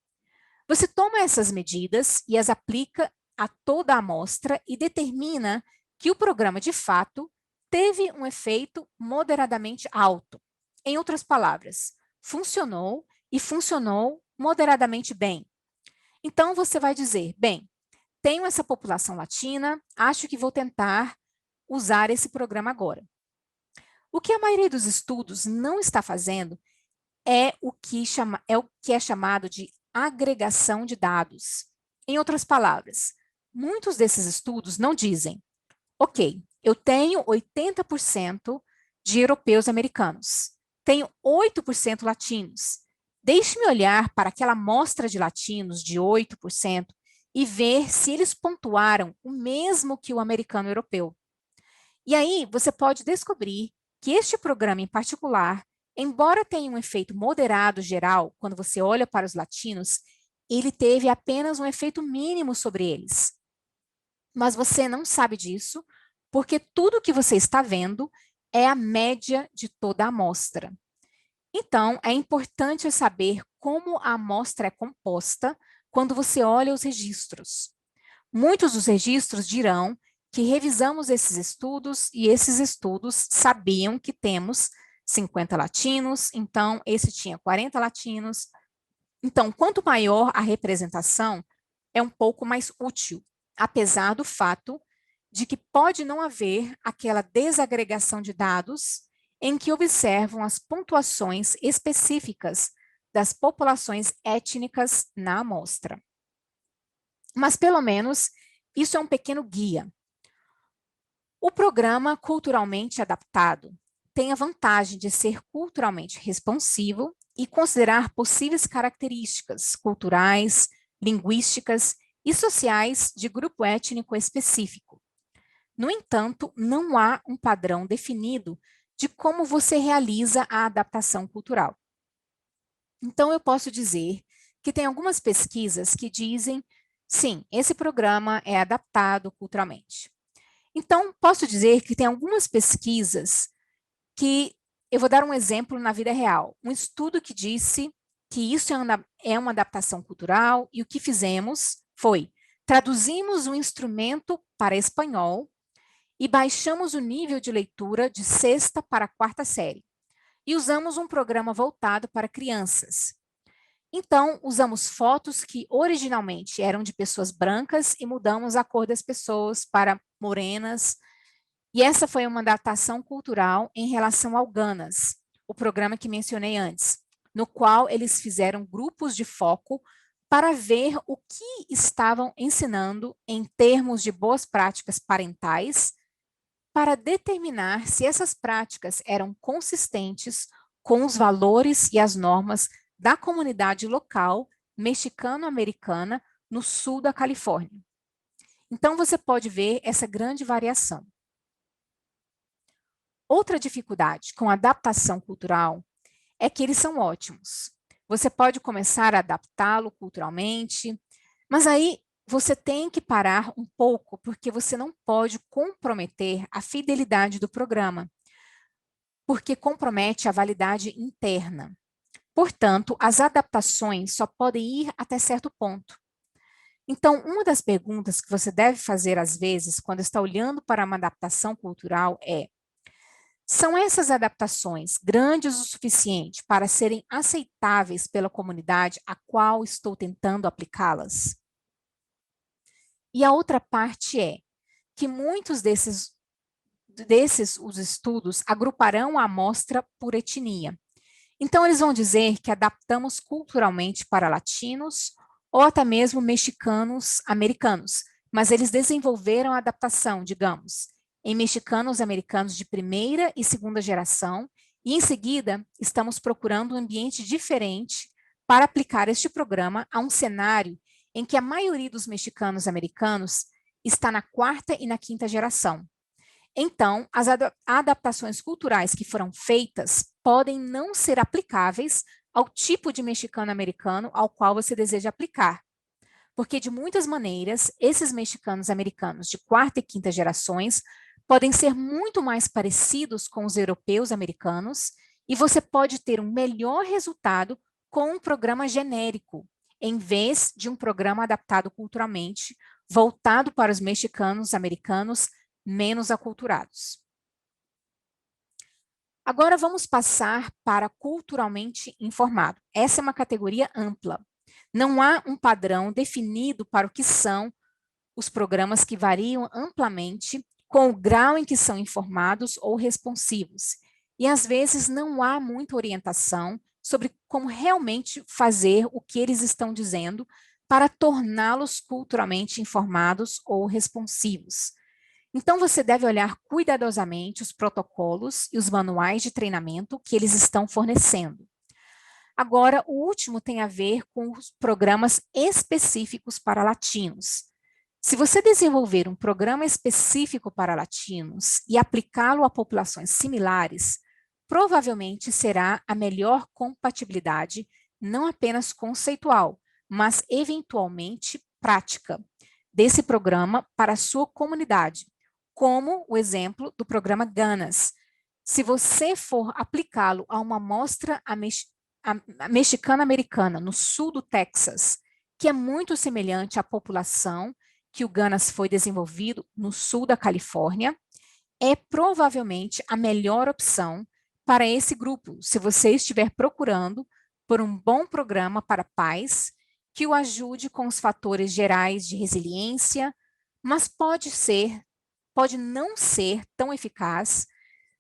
Você toma essas medidas e as aplica a toda a amostra e determina que o programa, de fato, teve um efeito moderadamente alto. Em outras palavras, funcionou e funcionou moderadamente bem. Então, você vai dizer, bem, tenho essa população latina, acho que vou tentar usar esse programa agora. O que a maioria dos estudos não está fazendo é o que é chamado de agregação de dados. Em outras palavras, muitos desses estudos não dizem, ok, eu tenho 80% de europeus americanos, tenho 8% latinos. Deixe-me olhar para aquela amostra de latinos de 8% e ver se eles pontuaram o mesmo que o americano europeu. E aí você pode descobrir que este programa em particular, embora tenha um efeito moderado geral, quando você olha para os latinos, ele teve apenas um efeito mínimo sobre eles. Mas você não sabe disso, porque tudo que você está vendo é a média de toda a amostra. Então, é importante saber como a amostra é composta quando você olha os registros. Muitos dos registros dirão que revisamos esses estudos e esses estudos sabiam que temos 50 latinos, então esse tinha 40 latinos. Então, quanto maior a representação, é um pouco mais útil, apesar do fato de que pode não haver aquela desagregação de dados em que observam as pontuações específicas das populações étnicas na amostra. Mas, pelo menos, isso é um pequeno guia. O programa culturalmente adaptado tem a vantagem de ser culturalmente responsivo e considerar possíveis características culturais, linguísticas e sociais de grupo étnico específico. No entanto, não há um padrão definido de como você realiza a adaptação cultural. Então, eu posso dizer que tem algumas pesquisas que dizem, sim, esse programa é adaptado culturalmente. Então, posso dizer que tem algumas pesquisas que eu vou dar um exemplo na vida real. Um estudo que disse que isso é uma adaptação cultural e o que fizemos foi traduzimos um instrumento para espanhol e baixamos o nível de leitura de sexta para quarta série. E usamos um programa voltado para crianças. Então, usamos fotos que originalmente eram de pessoas brancas e mudamos a cor das pessoas para morenas. E essa foi uma adaptação cultural em relação ao Ganas, o programa que mencionei antes, no qual eles fizeram grupos de foco para ver o que estavam ensinando em termos de boas práticas parentais, para determinar se essas práticas eram consistentes com os valores e as normas da comunidade local mexicano-americana no sul da Califórnia. Então, você pode ver essa grande variação. Outra dificuldade com a adaptação cultural é que eles são ótimos. Você pode começar a adaptá-lo culturalmente, mas aí você tem que parar um pouco, porque você não pode comprometer a fidelidade do programa, porque compromete a validade interna. Portanto, as adaptações só podem ir até certo ponto. Então, uma das perguntas que você deve fazer às vezes, quando está olhando para uma adaptação cultural, é: são essas adaptações grandes o suficiente para serem aceitáveis pela comunidade a qual estou tentando aplicá-las? E a outra parte é que muitos desses os estudos agruparão a amostra por etnia. Então, eles vão dizer que adaptamos culturalmente para latinos ou até mesmo mexicanos americanos, mas eles desenvolveram a adaptação, digamos, em mexicanos americanos de primeira e segunda geração, e em seguida estamos procurando um ambiente diferente para aplicar este programa a um cenário em que a maioria dos mexicanos americanos está na quarta e na quinta geração. Então, as adaptações culturais que foram feitas podem não ser aplicáveis ao tipo de mexicano-americano ao qual você deseja aplicar. Porque, de muitas maneiras, esses mexicanos americanos de quarta e quinta gerações podem ser muito mais parecidos com os europeus americanos e você pode ter um melhor resultado com um programa genérico, em vez de um programa adaptado culturalmente, voltado para os mexicanos americanos menos aculturados. Agora vamos passar para culturalmente informado. Essa é uma categoria ampla. Não há um padrão definido para o que são os programas que variam amplamente com o grau em que são informados ou responsivos. E, às vezes, não há muita orientação sobre como realmente fazer o que eles estão dizendo para torná-los culturalmente informados ou responsivos. Então, você deve olhar cuidadosamente os protocolos e os manuais de treinamento que eles estão fornecendo. Agora, o último tem a ver com os programas específicos para latinos. Se você desenvolver um programa específico para latinos e aplicá-lo a populações similares, provavelmente será a melhor compatibilidade, não apenas conceitual, mas eventualmente prática, desse programa para a sua comunidade, como o exemplo do programa Ganas. Se você for aplicá-lo a uma amostra mexicana-americana no sul do Texas, que é muito semelhante à população que o Ganas foi desenvolvido no sul da Califórnia, é provavelmente a melhor opção para esse grupo, se você estiver procurando por um bom programa para pais que o ajude com os fatores gerais de resiliência, mas pode não ser tão eficaz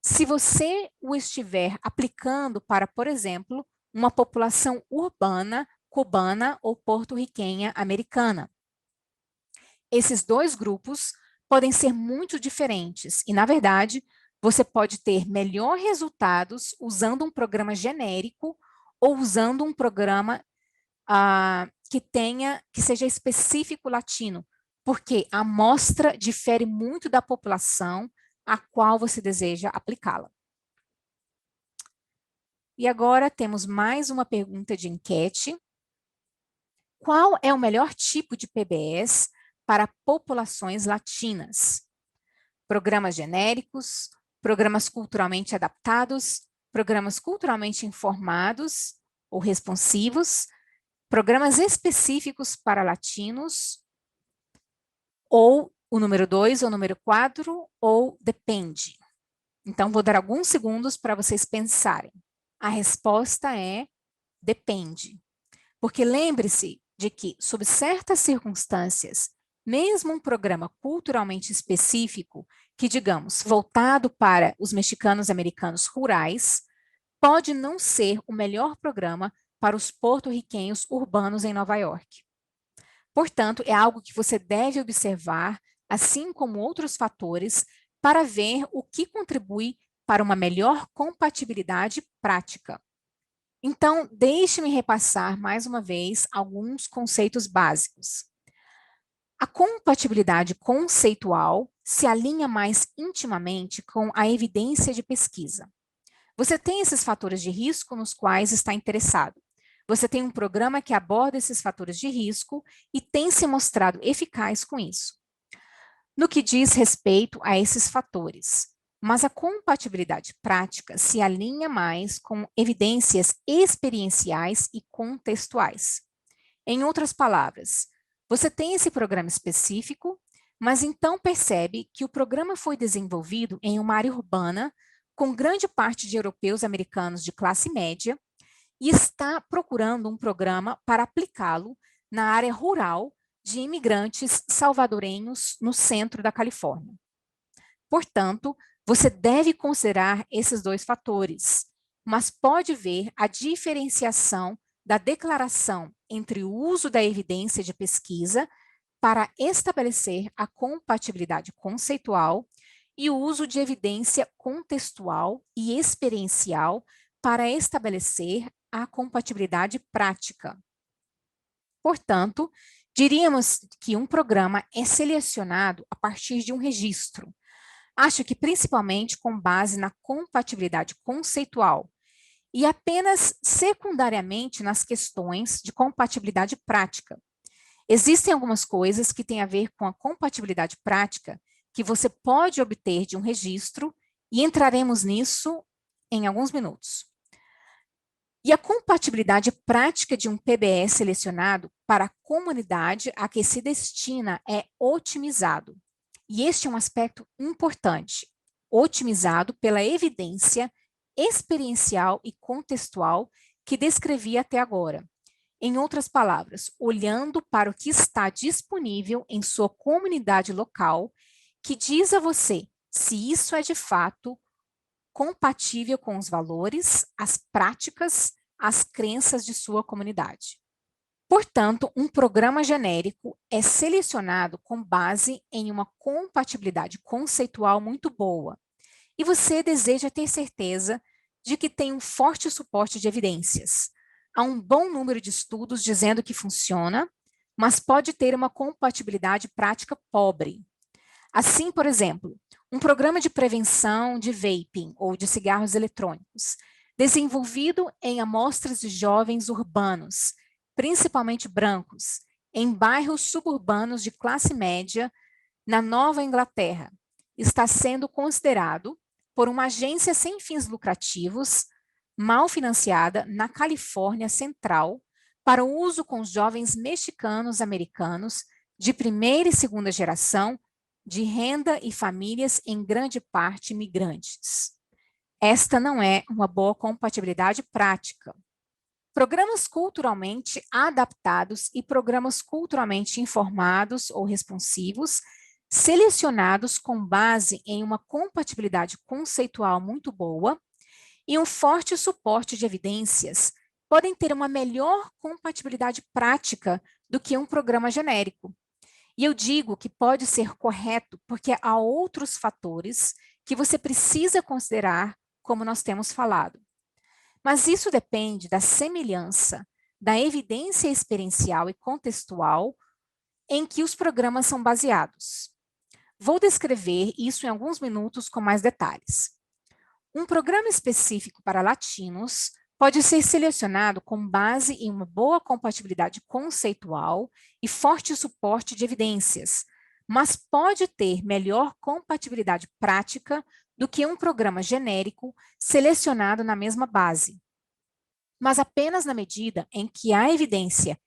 se você o estiver aplicando para, por exemplo, uma população urbana, cubana ou porto-riquenha americana. Esses dois grupos podem ser muito diferentes e, na verdade, você pode ter melhor resultados usando um programa genérico ou usando um programa que seja específico latino, porque a amostra difere muito da população a qual você deseja aplicá-la. E agora temos mais uma pergunta de enquete. Qual é o melhor tipo de PBS para populações latinas? Programas genéricos, programas culturalmente adaptados, programas culturalmente informados ou responsivos, programas específicos para latinos, ou o número 2 ou o número 4, ou depende. Então, vou dar alguns segundos para vocês pensarem. A resposta é depende. Porque lembre-se de que, sob certas circunstâncias, mesmo um programa culturalmente específico, que, digamos, voltado para os mexicanos americanos rurais, pode não ser o melhor programa para os porto-riquenhos urbanos em Nova York. Portanto, é algo que você deve observar, assim como outros fatores, para ver o que contribui para uma melhor compatibilidade prática. Então, deixe-me repassar mais uma vez alguns conceitos básicos. A compatibilidade conceitual se alinha mais intimamente com a evidência de pesquisa. Você tem esses fatores de risco nos quais está interessado. Você tem um programa que aborda esses fatores de risco e tem se mostrado eficaz com isso. No que diz respeito a esses fatores, mas a compatibilidade prática se alinha mais com evidências experienciais e contextuais. Em outras palavras, você tem esse programa específico, mas então percebe que o programa foi desenvolvido em uma área urbana, com grande parte de europeus americanos de classe média, e está procurando um programa para aplicá-lo na área rural de imigrantes salvadorenhos no centro da Califórnia. Portanto, você deve considerar esses dois fatores, mas pode ver a diferenciação da declaração entre o uso da evidência de pesquisa para estabelecer a compatibilidade conceitual e o uso de evidência contextual e experiencial para estabelecer a compatibilidade prática. Portanto, diríamos que um programa é selecionado a partir de um registro. Acho que principalmente com base na compatibilidade conceitual e apenas secundariamente nas questões de compatibilidade prática. Existem algumas coisas que têm a ver com a compatibilidade prática que você pode obter de um registro e entraremos nisso em alguns minutos. E a compatibilidade prática de um PBE selecionado para a comunidade a que se destina é otimizado. E este é um aspecto importante, otimizado pela evidência experiencial e contextual que descrevi até agora. Em outras palavras, olhando para o que está disponível em sua comunidade local, que diz a você se isso é de fato compatível com os valores, as práticas, as crenças de sua comunidade. Portanto, um programa genérico é selecionado com base em uma compatibilidade conceitual muito boa, e você deseja ter certeza de que tem um forte suporte de evidências. Há um bom número de estudos dizendo que funciona, mas pode ter uma compatibilidade prática pobre. Assim, por exemplo, um programa de prevenção de vaping ou de cigarros eletrônicos, desenvolvido em amostras de jovens urbanos, principalmente brancos, em bairros suburbanos de classe média na Nova Inglaterra, está sendo considerado por uma agência sem fins lucrativos, mal financiada na Califórnia Central, para o uso com jovens mexicanos americanos de primeira e segunda geração, de renda e famílias em grande parte migrantes. Esta não é uma boa compatibilidade prática. Programas culturalmente adaptados e programas culturalmente informados ou responsivos, selecionados com base em uma compatibilidade conceitual muito boa e um forte suporte de evidências, podem ter uma melhor compatibilidade prática do que um programa genérico. E eu digo que pode ser correto porque há outros fatores que você precisa considerar, como nós temos falado. Mas isso depende da semelhança, da evidência experiencial e contextual em que os programas são baseados. Vou descrever isso em alguns minutos com mais detalhes. Um programa específico para latinos pode ser selecionado com base em uma boa compatibilidade conceitual e forte suporte de evidências, mas pode ter melhor compatibilidade prática do que um programa genérico selecionado na mesma base, mas apenas na medida em que a evidência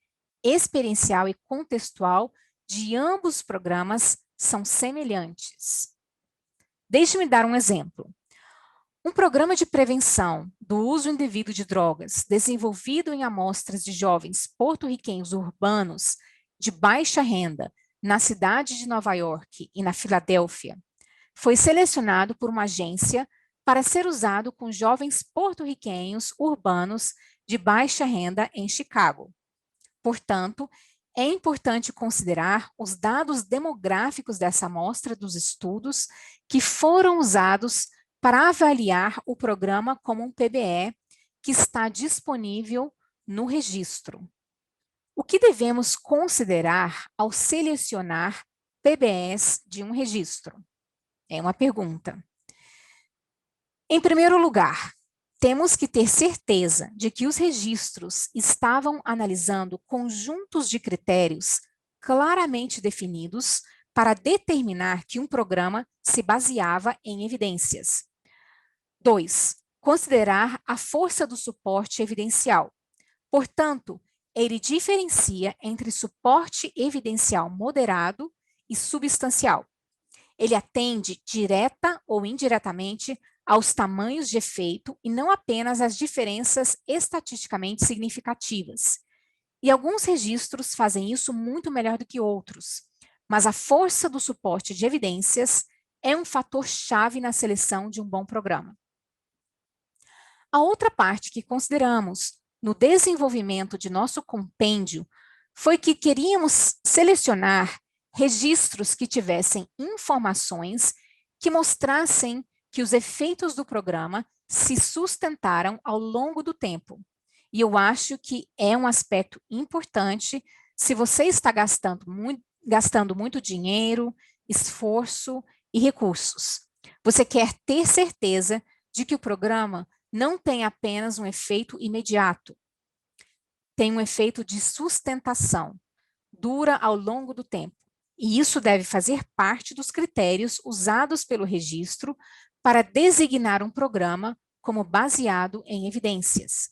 experiencial e contextual de ambos os programas são semelhantes. Deixe-me dar um exemplo. Um programa de prevenção do uso indevido de drogas, desenvolvido em amostras de jovens porto-riquenhos urbanos de baixa renda na cidade de Nova York e na Filadélfia, foi selecionado por uma agência para ser usado com jovens porto-riquenhos urbanos de baixa renda em Chicago. Portanto, é importante considerar os dados demográficos dessa amostra dos estudos que foram usados para avaliar o programa como um PBE que está disponível no registro. O que devemos considerar ao selecionar PBEs de um registro? É uma pergunta. Em primeiro lugar, temos que ter certeza de que os registros estavam analisando conjuntos de critérios claramente definidos para determinar que um programa se baseava em evidências. 2. Considerar a força do suporte evidencial. Portanto, ele diferencia entre suporte evidencial moderado e substancial. Ele atende direta ou indiretamente aos tamanhos de efeito e não apenas às diferenças estatisticamente significativas. E alguns registros fazem isso muito melhor do que outros, mas a força do suporte de evidências é um fator-chave na seleção de um bom programa. A outra parte que consideramos no desenvolvimento de nosso compêndio foi que queríamos selecionar registros que tivessem informações que mostrassem que os efeitos do programa se sustentaram ao longo do tempo. E eu acho que é um aspecto importante se você está gastando muito dinheiro, esforço e recursos. Você quer ter certeza de que o programa não tem apenas um efeito imediato, tem um efeito de sustentação, dura ao longo do tempo. E isso deve fazer parte dos critérios usados pelo registro para designar um programa como baseado em evidências.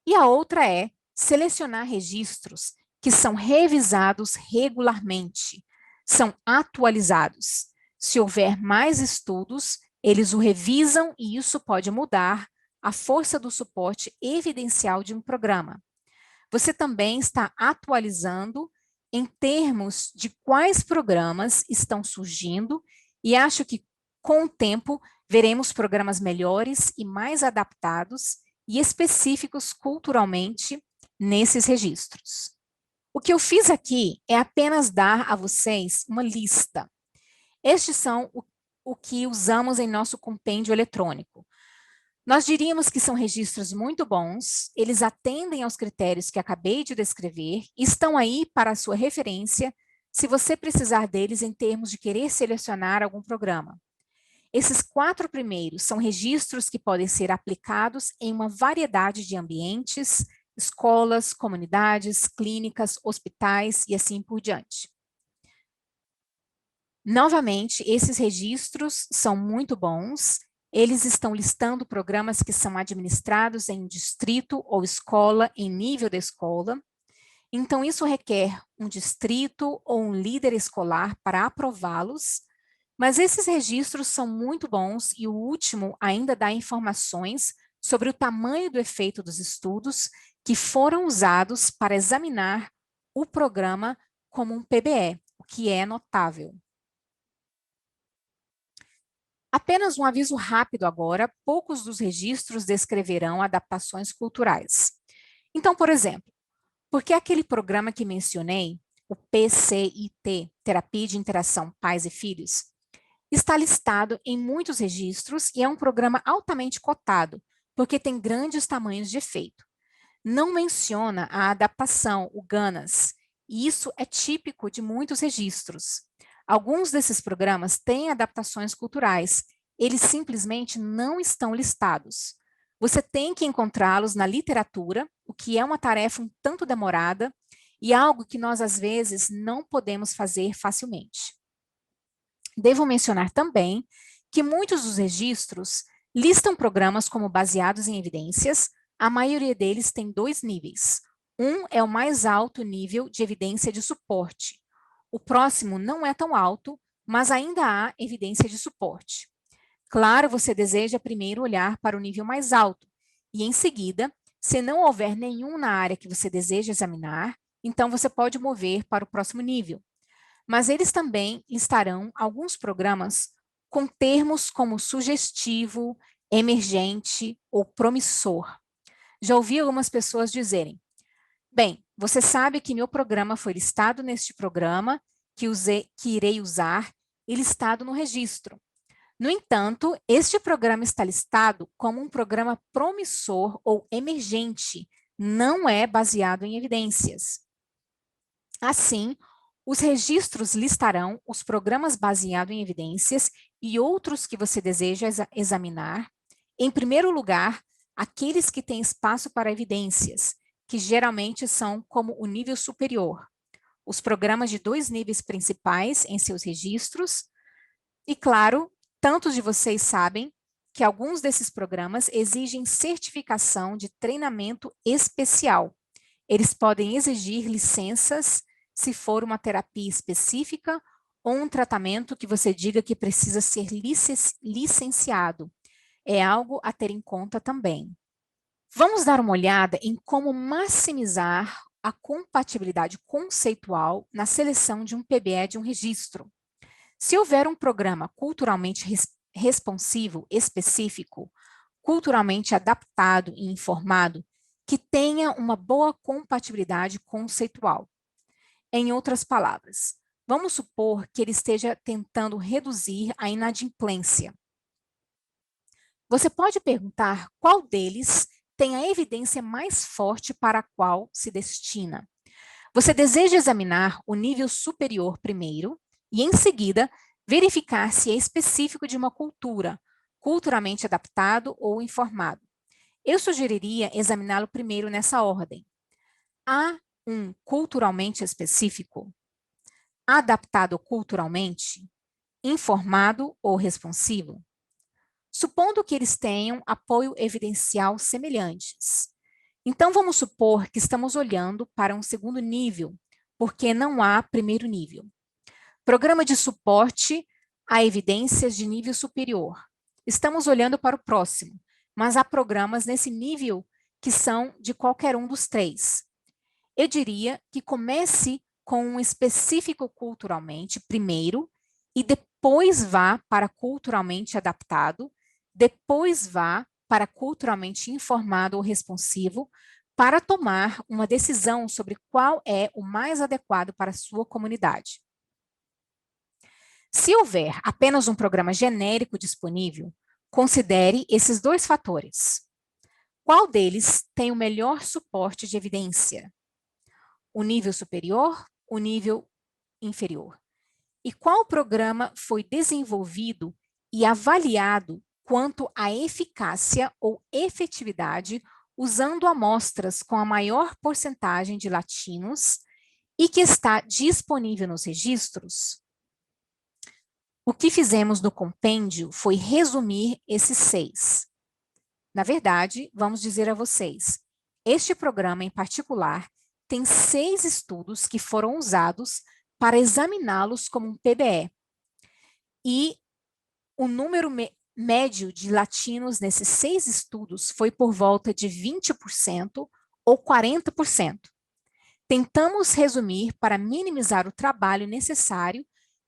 E a outra é selecionar registros que são revisados regularmente, são atualizados. Se houver mais estudos, eles o revisam e isso pode mudar a força do suporte evidencial de um programa. Você também está atualizando em termos de quais programas estão surgindo e acho que, com o tempo, veremos programas melhores e mais adaptados e específicos culturalmente nesses registros. O que eu fiz aqui é apenas dar a vocês uma lista. Estes são o que usamos em nosso compêndio eletrônico. Nós diríamos que são registros muito bons, eles atendem aos critérios que acabei de descrever e estão aí para a sua referência se você precisar deles em termos de querer selecionar algum programa. Esses 4 primeiros são registros que podem ser aplicados em uma variedade de ambientes, escolas, comunidades, clínicas, hospitais e assim por diante. Novamente, esses registros são muito bons. Eles estão listando programas que são administrados em um distrito ou escola em nível da escola. Então, isso requer um distrito ou um líder escolar para aprová-los, mas esses registros são muito bons e o último ainda dá informações sobre o tamanho do efeito dos estudos que foram usados para examinar o programa como um PBE, o que é notável. Apenas um aviso rápido agora, poucos dos registros descreverão adaptações culturais. Então, por exemplo, por que aquele programa que mencionei, o PCIT, Terapia de Interação Pais e Filhos, está listado em muitos registros e é um programa altamente cotado, porque tem grandes tamanhos de efeito. Não menciona a adaptação, o GANAS, e isso é típico de muitos registros. Alguns desses programas têm adaptações culturais, eles simplesmente não estão listados. Você tem que encontrá-los na literatura, o que é uma tarefa um tanto demorada e algo que nós, às vezes, não podemos fazer facilmente. Devo mencionar também que muitos dos registros listam programas como baseados em evidências, a maioria deles tem 2 níveis. Um é o mais alto nível de evidência de suporte. O próximo não é tão alto, mas ainda há evidência de suporte. Claro, você deseja primeiro olhar para o nível mais alto, e em seguida, se não houver nenhum na área que você deseja examinar, então você pode mover para o próximo nível. Mas eles também listarão alguns programas com termos como sugestivo, emergente ou promissor. Já ouvi algumas pessoas dizerem, bem, você sabe que meu programa foi listado neste programa que irei usar e listado no registro. No entanto, este programa está listado como um programa promissor ou emergente, não é baseado em evidências. Assim, os registros listarão os programas baseados em evidências e outros que você deseja examinar. Em primeiro lugar, aqueles que têm espaço para evidências, que geralmente são como o nível superior. Os programas de 2 níveis principais em seus registros. E, claro, tantos de vocês sabem que alguns desses programas exigem certificação de treinamento especial. Eles podem exigir licenças se for uma terapia específica ou um tratamento que você diga que precisa ser licenciado. É algo a ter em conta também. Vamos dar uma olhada em como maximizar a compatibilidade conceitual na seleção de um PBE de um registro. Se houver um programa culturalmente responsivo específico, culturalmente adaptado e informado, que tenha uma boa compatibilidade conceitual. Em outras palavras, vamos supor que ele esteja tentando reduzir a inadimplência. Você pode perguntar qual deles tem a evidência mais forte para a qual se destina. Você deseja examinar o nível superior primeiro e, em seguida, verificar se é específico de uma cultura, culturalmente adaptado ou informado. Eu sugeriria examiná-lo primeiro nessa ordem. Há um culturalmente específico, adaptado culturalmente, informado ou responsivo? Supondo que eles tenham apoio evidencial semelhantes. Então, vamos supor que estamos olhando para um segundo nível, porque não há primeiro nível. Programa de suporte a evidências de nível superior. Estamos olhando para o próximo, mas há programas nesse nível que são de qualquer um dos 3. Eu diria que comece com um específico culturalmente primeiro e depois vá para culturalmente adaptado, depois vá para culturalmente informado ou responsivo, para tomar uma decisão sobre qual é o mais adequado para a sua comunidade. Se houver apenas um programa genérico disponível, considere esses dois fatores. Qual deles tem o melhor suporte de evidência? O nível superior, o nível inferior? E qual programa foi desenvolvido e avaliado quanto à eficácia ou efetividade usando amostras com a maior porcentagem de latinos e que está disponível nos registros? O que fizemos no compêndio foi resumir esses 6. Na verdade, vamos dizer a vocês, este programa em particular tem 6 estudos que foram usados para examiná-los como um PBE. E o número médio de latinos nesses 6 estudos foi por volta de 20% ou 40%. Tentamos resumir para minimizar o trabalho necessário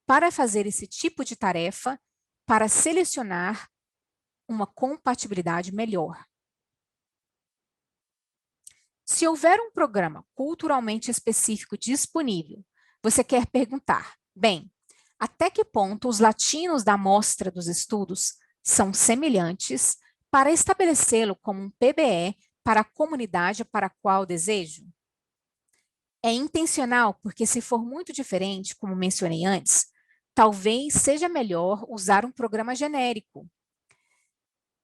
para fazer esse tipo de tarefa para selecionar uma compatibilidade melhor. Se houver um programa culturalmente específico disponível, você quer perguntar, bem, até que ponto os latinos da amostra dos estudos são semelhantes para estabelecê-lo como um PBE para a comunidade para a qual desejo? É intencional, porque se for muito diferente, como mencionei antes, talvez seja melhor usar um programa genérico.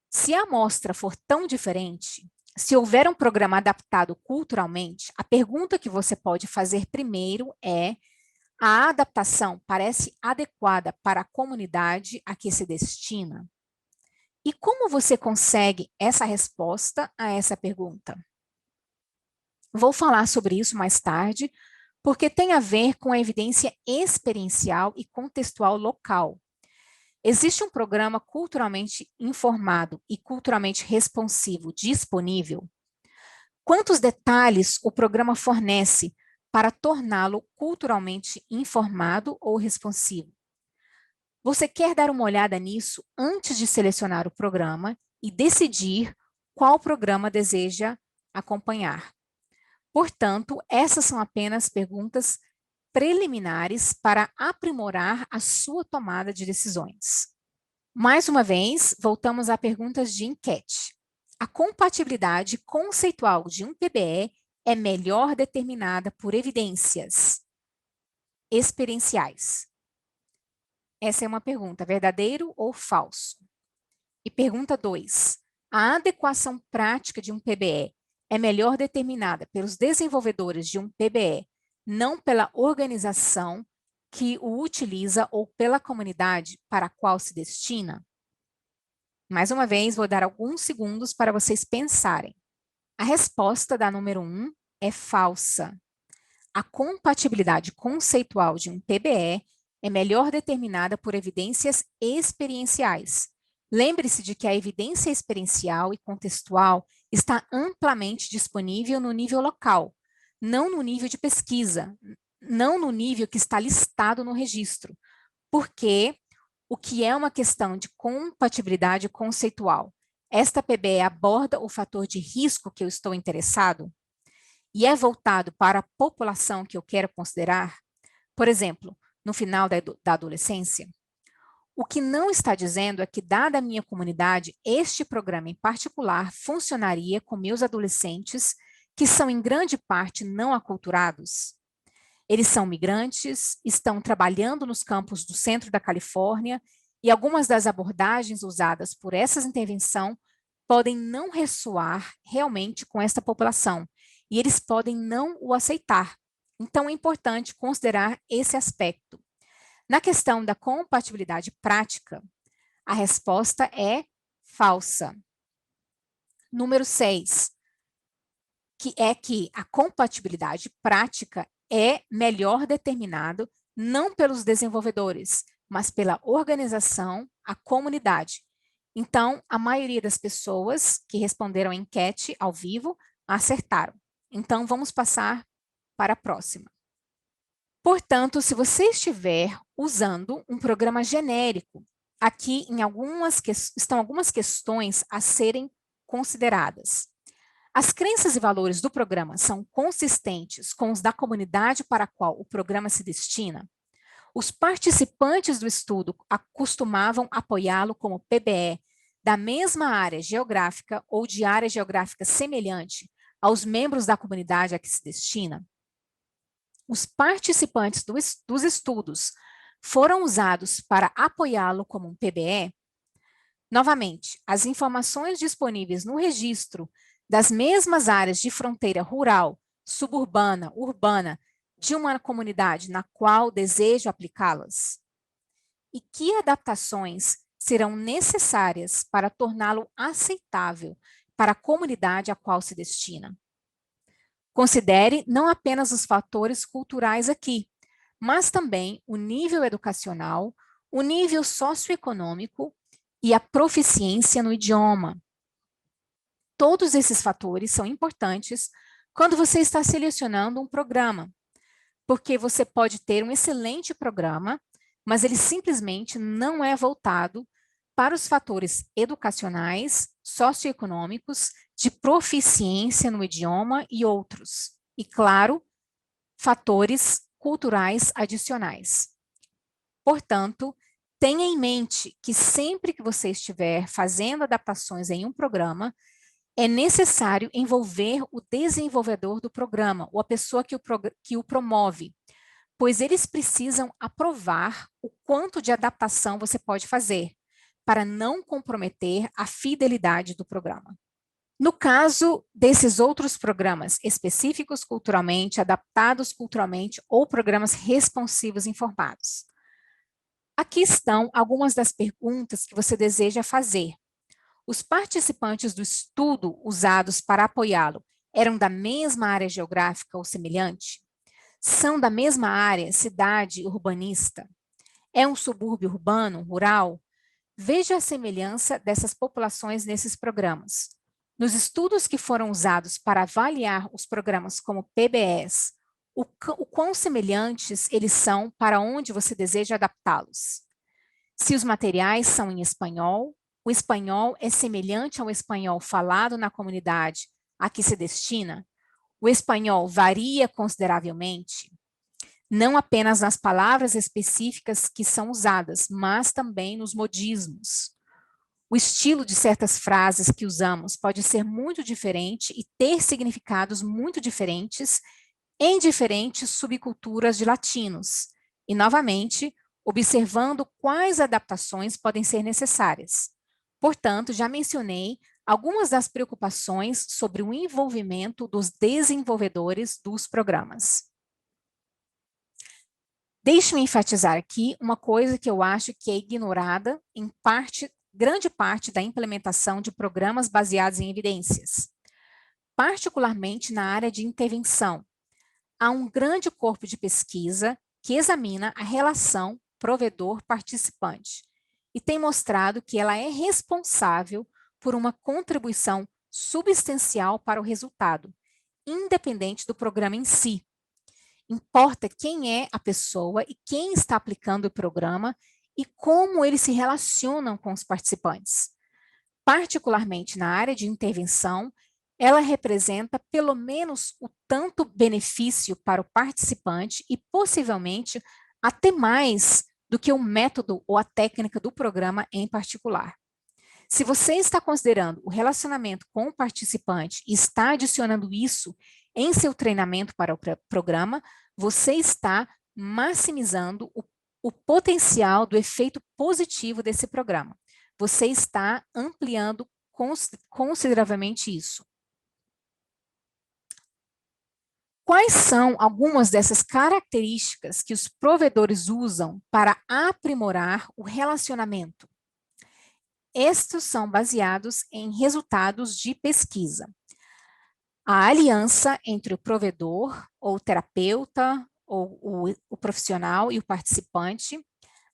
Se a amostra for tão diferente, se houver um programa adaptado culturalmente, a pergunta que você pode fazer primeiro é: a adaptação parece adequada para a comunidade a que se destina? E como você consegue essa resposta a essa pergunta? Vou falar sobre isso mais tarde, porque tem a ver com a evidência experiencial e contextual local. Existe um programa culturalmente informado e culturalmente responsivo disponível? Quantos detalhes o programa fornece para torná-lo culturalmente informado ou responsivo? Você quer dar uma olhada nisso antes de selecionar o programa e decidir qual programa deseja acompanhar. Portanto, essas são apenas perguntas preliminares para aprimorar a sua tomada de decisões. Mais uma vez, voltamos a perguntas de enquete. A compatibilidade conceitual de um PBE é melhor determinada por evidências experienciais. Essa é uma pergunta, verdadeiro ou falso? E pergunta 2. A adequação prática de um PBE é melhor determinada pelos desenvolvedores de um PBE, não pela organização que o utiliza ou pela comunidade para a qual se destina? Mais uma vez, vou dar alguns segundos para vocês pensarem. A resposta da número 1 é falsa. A compatibilidade conceitual de um PBE é melhor determinada por evidências experienciais. Lembre-se de que a evidência experiencial e contextual está amplamente disponível no nível local, não no nível de pesquisa, não no nível que está listado no registro, porque o que é uma questão de compatibilidade conceitual? Esta PBE aborda o fator de risco que eu estou interessado e é voltado para a população que eu quero considerar? Por exemplo, no final da adolescência? O que não está dizendo é que, dada a minha comunidade, este programa em particular funcionaria com meus adolescentes que são em grande parte não aculturados. Eles são migrantes, estão trabalhando nos campos do centro da Califórnia e algumas das abordagens usadas por essa intervenção podem não ressoar realmente com esta população e eles podem não o aceitar. Então, é importante considerar esse aspecto. Na questão da compatibilidade prática, a resposta é falsa. Número 6, que é que a compatibilidade prática é melhor determinado não pelos desenvolvedores, mas pela organização, a comunidade. Então, a maioria das pessoas que responderam a enquete ao vivo acertaram. Então, vamos passar para a próxima. Portanto, se você estiver usando um programa genérico, aqui estão algumas questões a serem consideradas. As crenças e valores do programa são consistentes com os da comunidade para a qual o programa se destina? Os participantes do estudo costumavam apoiá-lo como PBE da mesma área geográfica ou de área geográfica semelhante aos membros da comunidade a que se destina? Os participantes dos estudos foram usados para apoiá-lo como um PBE? Novamente, as informações disponíveis no registro das mesmas áreas de fronteira rural, suburbana, urbana, de uma comunidade na qual desejo aplicá-las? E que adaptações serão necessárias para torná-lo aceitável para a comunidade a qual se destina? Considere não apenas os fatores culturais aqui, mas também o nível educacional, o nível socioeconômico e a proficiência no idioma. Todos esses fatores são importantes quando você está selecionando um programa, porque você pode ter um excelente programa, mas ele simplesmente não é voltado para os fatores educacionais, socioeconômicos, de proficiência no idioma e outros. E, claro, fatores culturais adicionais. Portanto, tenha em mente que sempre que você estiver fazendo adaptações em um programa, é necessário envolver o desenvolvedor do programa, ou a pessoa que o promove, pois eles precisam aprovar o quanto de adaptação você pode fazer, para não comprometer a fidelidade do programa. No caso desses outros programas específicos culturalmente, adaptados culturalmente ou programas responsivos informados. Aqui estão algumas das perguntas que você deseja fazer. Os participantes do estudo usados para apoiá-lo eram da mesma área geográfica ou semelhante? São da mesma área, cidade, urbanista? É um subúrbio urbano, rural? Veja a semelhança dessas populações nesses programas. Nos estudos que foram usados para avaliar os programas como PBEs, o quão semelhantes eles são para onde você deseja adaptá-los. Se os materiais são em espanhol, o espanhol é semelhante ao espanhol falado na comunidade a que se destina? O espanhol varia consideravelmente? Não apenas nas palavras específicas que são usadas, mas também nos modismos. O estilo de certas frases que usamos pode ser muito diferente e ter significados muito diferentes em diferentes subculturas de latinos. E, novamente, observando quais adaptações podem ser necessárias. Portanto, já mencionei algumas das preocupações sobre o envolvimento dos desenvolvedores dos programas. Deixe-me enfatizar aqui uma coisa que eu acho que é ignorada em grande parte da implementação de programas baseados em evidências, particularmente na área de intervenção. Há um grande corpo de pesquisa que examina a relação provedor-participante e tem mostrado que ela é responsável por uma contribuição substancial para o resultado, independente do programa em si. Importa quem é a pessoa e quem está aplicando o programa e como eles se relacionam com os participantes. Particularmente na área de intervenção, ela representa pelo menos o tanto benefício para o participante e possivelmente até mais do que o método ou a técnica do programa em particular. Se você está considerando o relacionamento com o participante e está adicionando isso em seu treinamento para o programa, você está maximizando o potencial do efeito positivo desse programa. Você está ampliando consideravelmente isso. Quais são algumas dessas características que os provedores usam para aprimorar o relacionamento? Estes são baseados em resultados de pesquisa. A aliança entre o provedor, ou o terapeuta, ou o profissional e o participante,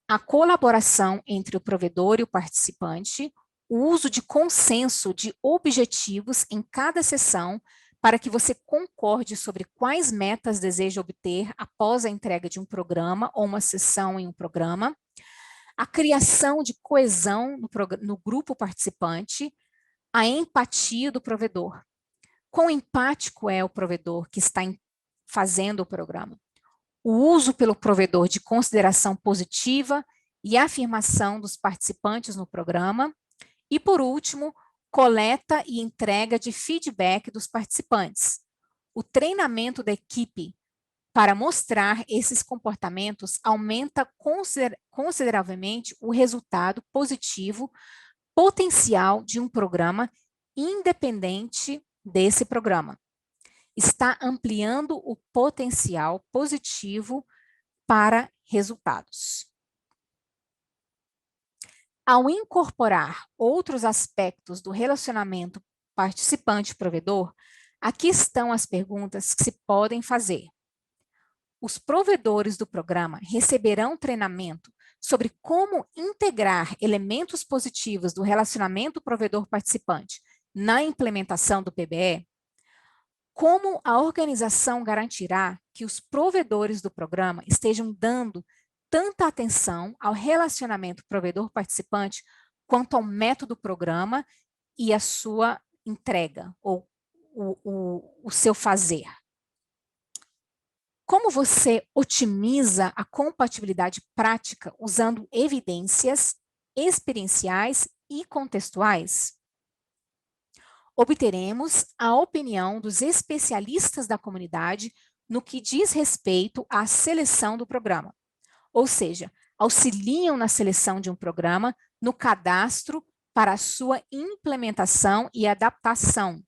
a colaboração entre o provedor e o participante, o uso de consenso de objetivos em cada sessão para que você concorde sobre quais metas deseja obter após a entrega de um programa ou uma sessão em um programa, a criação de coesão no grupo participante, a empatia do provedor. Quão empático é o provedor que está fazendo o programa? O uso pelo provedor de consideração positiva e afirmação dos participantes no programa. E, por último, coleta e entrega de feedback dos participantes. O treinamento da equipe para mostrar esses comportamentos aumenta consideravelmente o resultado positivo potencial de um programa independente desse programa. Está ampliando o potencial positivo para resultados. Ao incorporar outros aspectos do relacionamento participante-provedor, aqui estão as perguntas que se podem fazer. Os provedores do programa receberão treinamento sobre como integrar elementos positivos do relacionamento provedor-participante na implementação do PBE? Como a organização garantirá que os provedores do programa estejam dando tanta atenção ao relacionamento provedor-participante quanto ao método programa e a sua entrega, ou o seu fazer? Como você otimiza a compatibilidade prática usando evidências experienciais e contextuais? Obteremos a opinião dos especialistas da comunidade no que diz respeito à seleção do programa. Ou seja, auxiliam na seleção de um programa, no cadastro para a sua implementação e adaptação.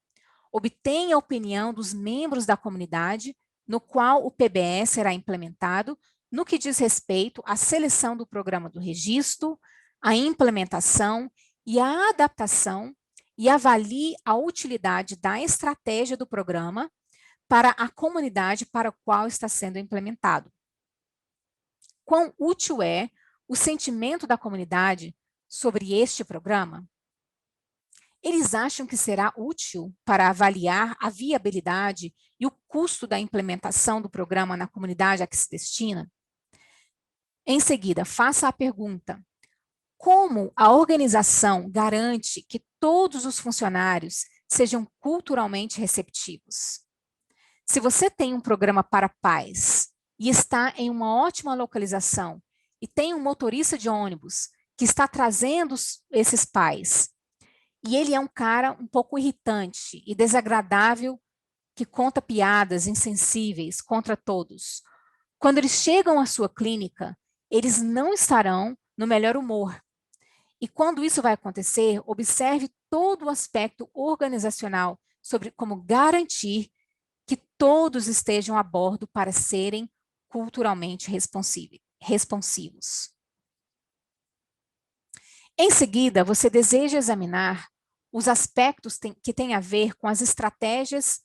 Obtém a opinião dos membros da comunidade, no qual o PBE será implementado, no que diz respeito à seleção do programa do registro, a implementação e a adaptação, e avalie a utilidade da estratégia do programa para a comunidade para a qual está sendo implementado. Quão útil é o sentimento da comunidade sobre este programa? Eles acham que será útil para avaliar a viabilidade e o custo da implementação do programa na comunidade a que se destina? Em seguida, faça a pergunta: como a organização garante que todos os funcionários sejam culturalmente receptivos? Se você tem um programa para pais e está em uma ótima localização e tem um motorista de ônibus que está trazendo esses pais, e ele é um cara um pouco irritante e desagradável, que conta piadas insensíveis contra todos. Quando eles chegam à sua clínica, eles não estarão no melhor humor. E quando isso vai acontecer, observe todo o aspecto organizacional sobre como garantir que todos estejam a bordo para serem culturalmente responsivos. Em seguida, você deseja examinar os aspectos que têm a ver com as estratégias,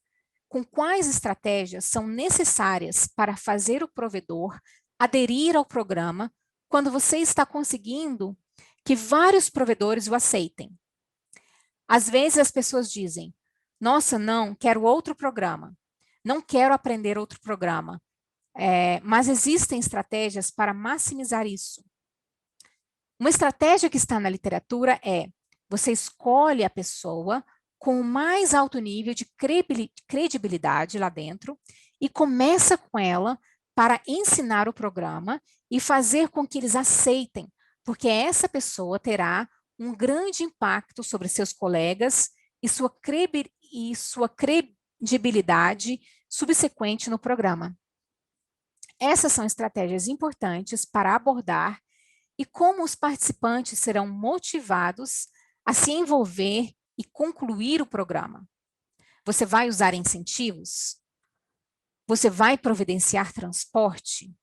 com quais estratégias são necessárias para fazer o provedor aderir ao programa quando você está conseguindo que vários provedores o aceitem. Às vezes as pessoas dizem: nossa, não, quero outro programa, não quero aprender outro programa, mas existem estratégias para maximizar isso. Uma estratégia que está na literatura é: você escolhe a pessoa com o mais alto nível de credibilidade lá dentro e começa com ela para ensinar o programa e fazer com que eles aceitem, porque essa pessoa terá um grande impacto sobre seus colegas e sua credibilidade subsequente no programa. Essas são estratégias importantes para abordar e como os participantes serão motivados a se envolver e concluir o programa. Você vai usar incentivos? Você vai providenciar transporte?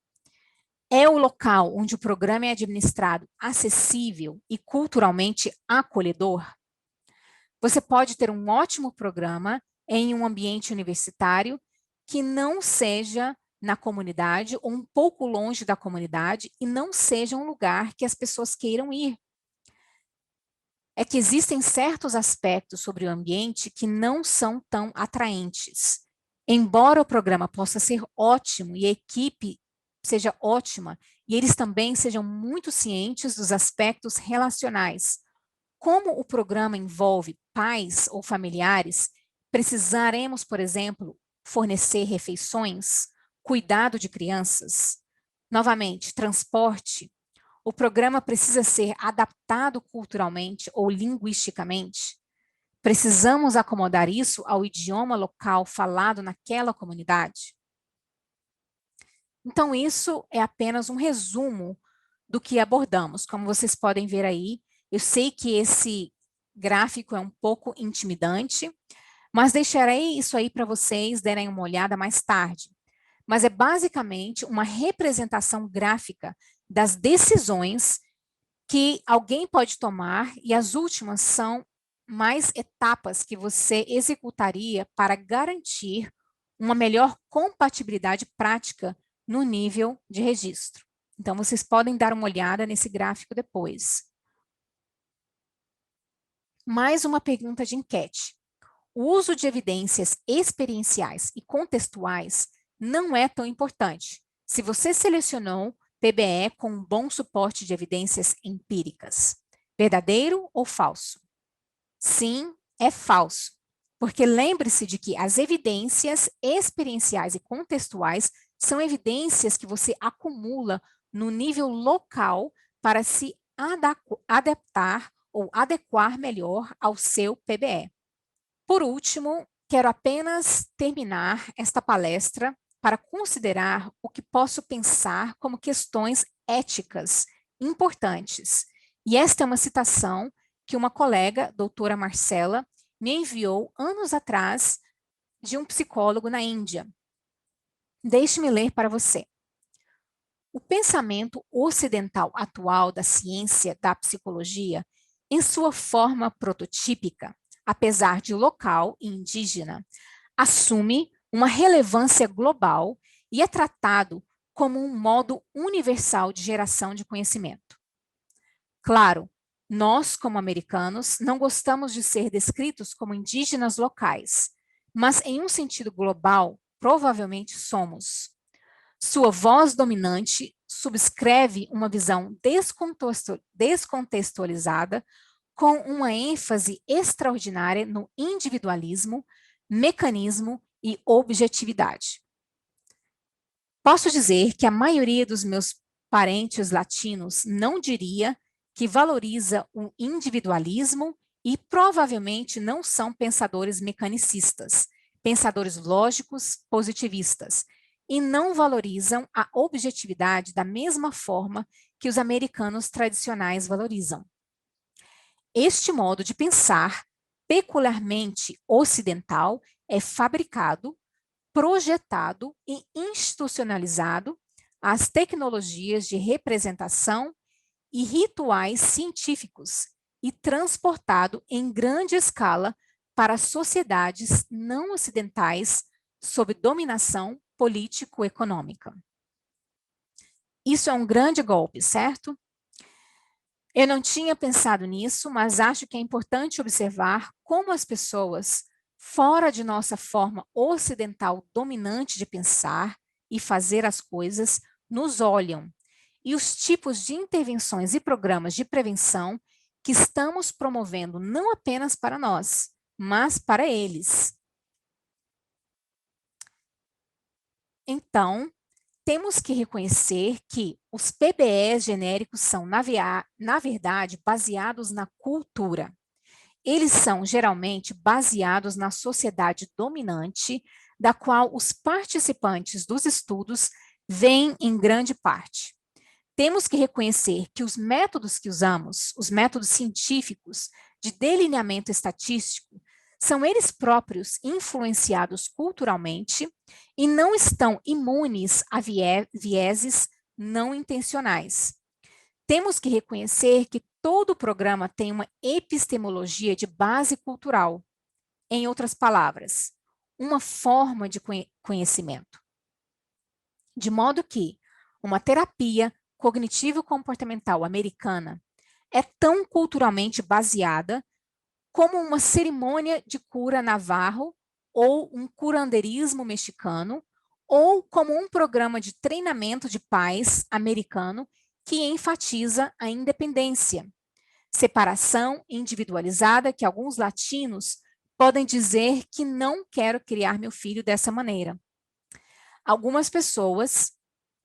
É o local onde o programa é administrado acessível e culturalmente acolhedor? Você pode ter um ótimo programa em um ambiente universitário que não seja na comunidade ou um pouco longe da comunidade e não seja um lugar que as pessoas queiram ir. é que existem certos aspectos sobre o ambiente que não são tão atraentes. Embora o programa possa ser ótimo e a equipe seja ótima, e eles também sejam muito cientes dos aspectos relacionais. Como o programa envolve pais ou familiares, precisaremos, por exemplo, fornecer refeições, cuidado de crianças, novamente, transporte. O programa precisa ser adaptado culturalmente ou linguisticamente. Precisamos acomodar isso ao idioma local falado naquela comunidade. Então, isso é apenas um resumo do que abordamos. Como vocês podem ver aí, eu sei que esse gráfico é um pouco intimidante, mas deixarei isso aí para vocês darem uma olhada mais tarde. Mas é basicamente uma representação gráfica das decisões que alguém pode tomar, e as últimas são mais etapas que você executaria para garantir uma melhor compatibilidade prática no nível de registro. Então, vocês podem dar uma olhada nesse gráfico depois. Mais uma pergunta de enquete. O uso de evidências experienciais e contextuais não é tão importante se você selecionou PBE com um bom suporte de evidências empíricas. Verdadeiro ou falso? Sim, é falso. Porque lembre-se de que as evidências experienciais e contextuais são evidências que você acumula no nível local para se adaptar ou adequar melhor ao seu PBE. Por último, quero apenas terminar esta palestra para considerar o que posso pensar como questões éticas importantes. E esta é uma citação que uma colega, doutora Marcela, me enviou anos atrás de um psicólogo na Índia. Deixe-me ler para você. O pensamento ocidental atual da ciência da psicologia, em sua forma prototípica, apesar de local e indígena, assume uma relevância global e é tratado como um modo universal de geração de conhecimento. Claro, nós, como americanos, não gostamos de ser descritos como indígenas locais, mas em um sentido global, provavelmente somos. Sua voz dominante subscreve uma visão descontextualizada com uma ênfase extraordinária no individualismo, mecanismo e objetividade. Posso dizer que a maioria dos meus parentes latinos não diria que valoriza o individualismo e provavelmente não são pensadores mecanicistas, pensadores lógicos, positivistas, e não valorizam a objetividade da mesma forma que os americanos tradicionais valorizam. Este modo de pensar, peculiarmente ocidental, é fabricado, projetado e institucionalizado às tecnologias de representação e rituais científicos e transportado em grande escala para sociedades não ocidentais sob dominação político-econômica. Isso é um grande golpe, certo? Eu não tinha pensado nisso, mas acho que é importante observar como as pessoas fora de nossa forma ocidental dominante de pensar e fazer as coisas nos olham, e os tipos de intervenções e programas de prevenção que estamos promovendo não apenas para nós, mas para eles. Então, temos que reconhecer que os PBEs genéricos são, na verdade, baseados na cultura. Eles são geralmente baseados na sociedade dominante, da qual os participantes dos estudos vêm em grande parte. Temos que reconhecer que os métodos que usamos, os métodos científicos de delineamento estatístico, são eles próprios influenciados culturalmente e não estão imunes a vieses não intencionais. Temos que reconhecer que todo programa tem uma epistemologia de base cultural. Em outras palavras, uma forma de conhecimento. De modo que uma terapia cognitivo-comportamental americana é tão culturalmente baseada como uma cerimônia de cura navarro ou um curanderismo mexicano, ou como um programa de treinamento de paz americano que enfatiza a independência, separação individualizada que alguns latinos podem dizer que não quero criar meu filho dessa maneira. Algumas pessoas,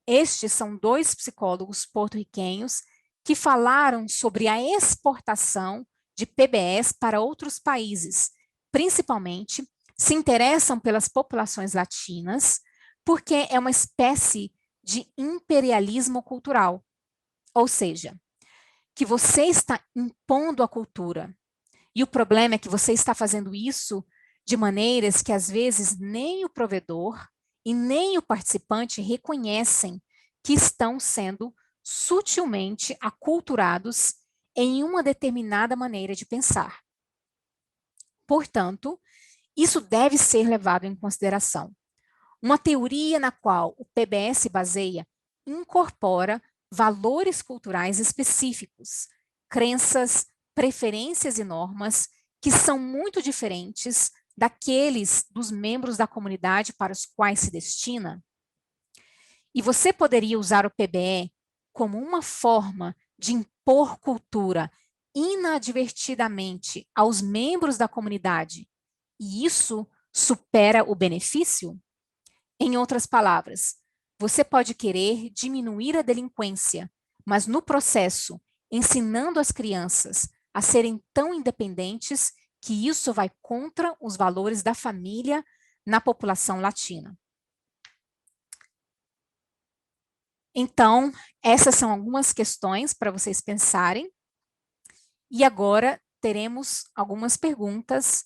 estes são 2 psicólogos porto-riquenhos que falaram sobre a exportação de PBS para outros países, principalmente se interessam pelas populações latinas, porque é uma espécie de imperialismo cultural, ou seja, que você está impondo a cultura. E o problema é que você está fazendo isso de maneiras que às vezes nem o provedor e nem o participante reconhecem que estão sendo sutilmente aculturados em uma determinada maneira de pensar. Portanto, isso deve ser levado em consideração. Uma teoria na qual o PBS se baseia incorpora valores culturais específicos, crenças, preferências e normas que são muito diferentes daqueles dos membros da comunidade para os quais se destina. E você poderia usar o PBE como uma forma de impor cultura inadvertidamente aos membros da comunidade, e isso supera o benefício? Em outras palavras, você pode querer diminuir a delinquência, mas no processo, ensinando as crianças a serem tão independentes que isso vai contra os valores da família na população latina. Então, essas são algumas questões para vocês pensarem. E agora teremos algumas perguntas.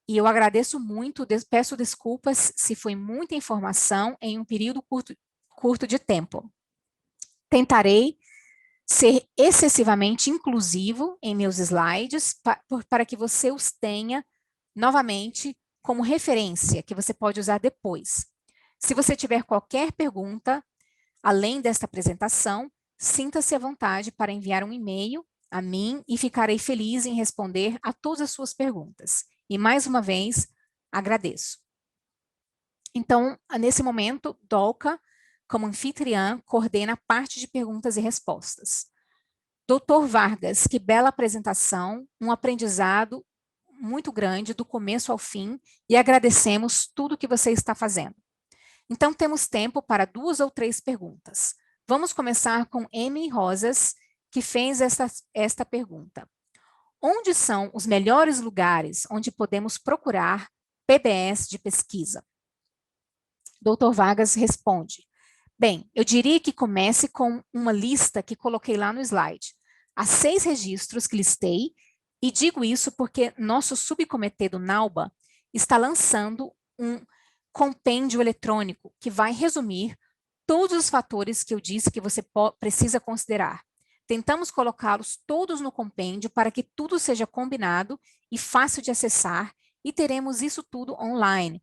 E eu agradeço muito, peço desculpas se foi muita informação em um período curto de tempo. Tentarei ser excessivamente inclusivo em meus slides para que você os tenha novamente como referência, que você pode usar depois. Se você tiver qualquer pergunta, além desta apresentação, sinta-se à vontade para enviar um e-mail a mim e ficarei feliz em responder a todas as suas perguntas. E mais uma vez, agradeço. Então, nesse momento, Dolca, como anfitriã, coordena a parte de perguntas e respostas. Doutor Vargas, que bela apresentação, um aprendizado muito grande do começo ao fim e agradecemos tudo que você está fazendo. Então, temos tempo para 2 ou 3 perguntas. Vamos começar com Emily Rosas, que fez esta pergunta. Onde são os melhores lugares onde podemos procurar PBS de pesquisa? Dr. Vargas responde, bem, eu diria que comece com uma lista que coloquei lá no slide. Há 6 registros que listei, e digo isso porque nosso subcomitê do NAUBA está lançando um compêndio eletrônico que vai resumir todos os fatores que eu disse que você precisa considerar. Tentamos colocá-los todos no compêndio para que tudo seja combinado e fácil de acessar, e teremos isso tudo online,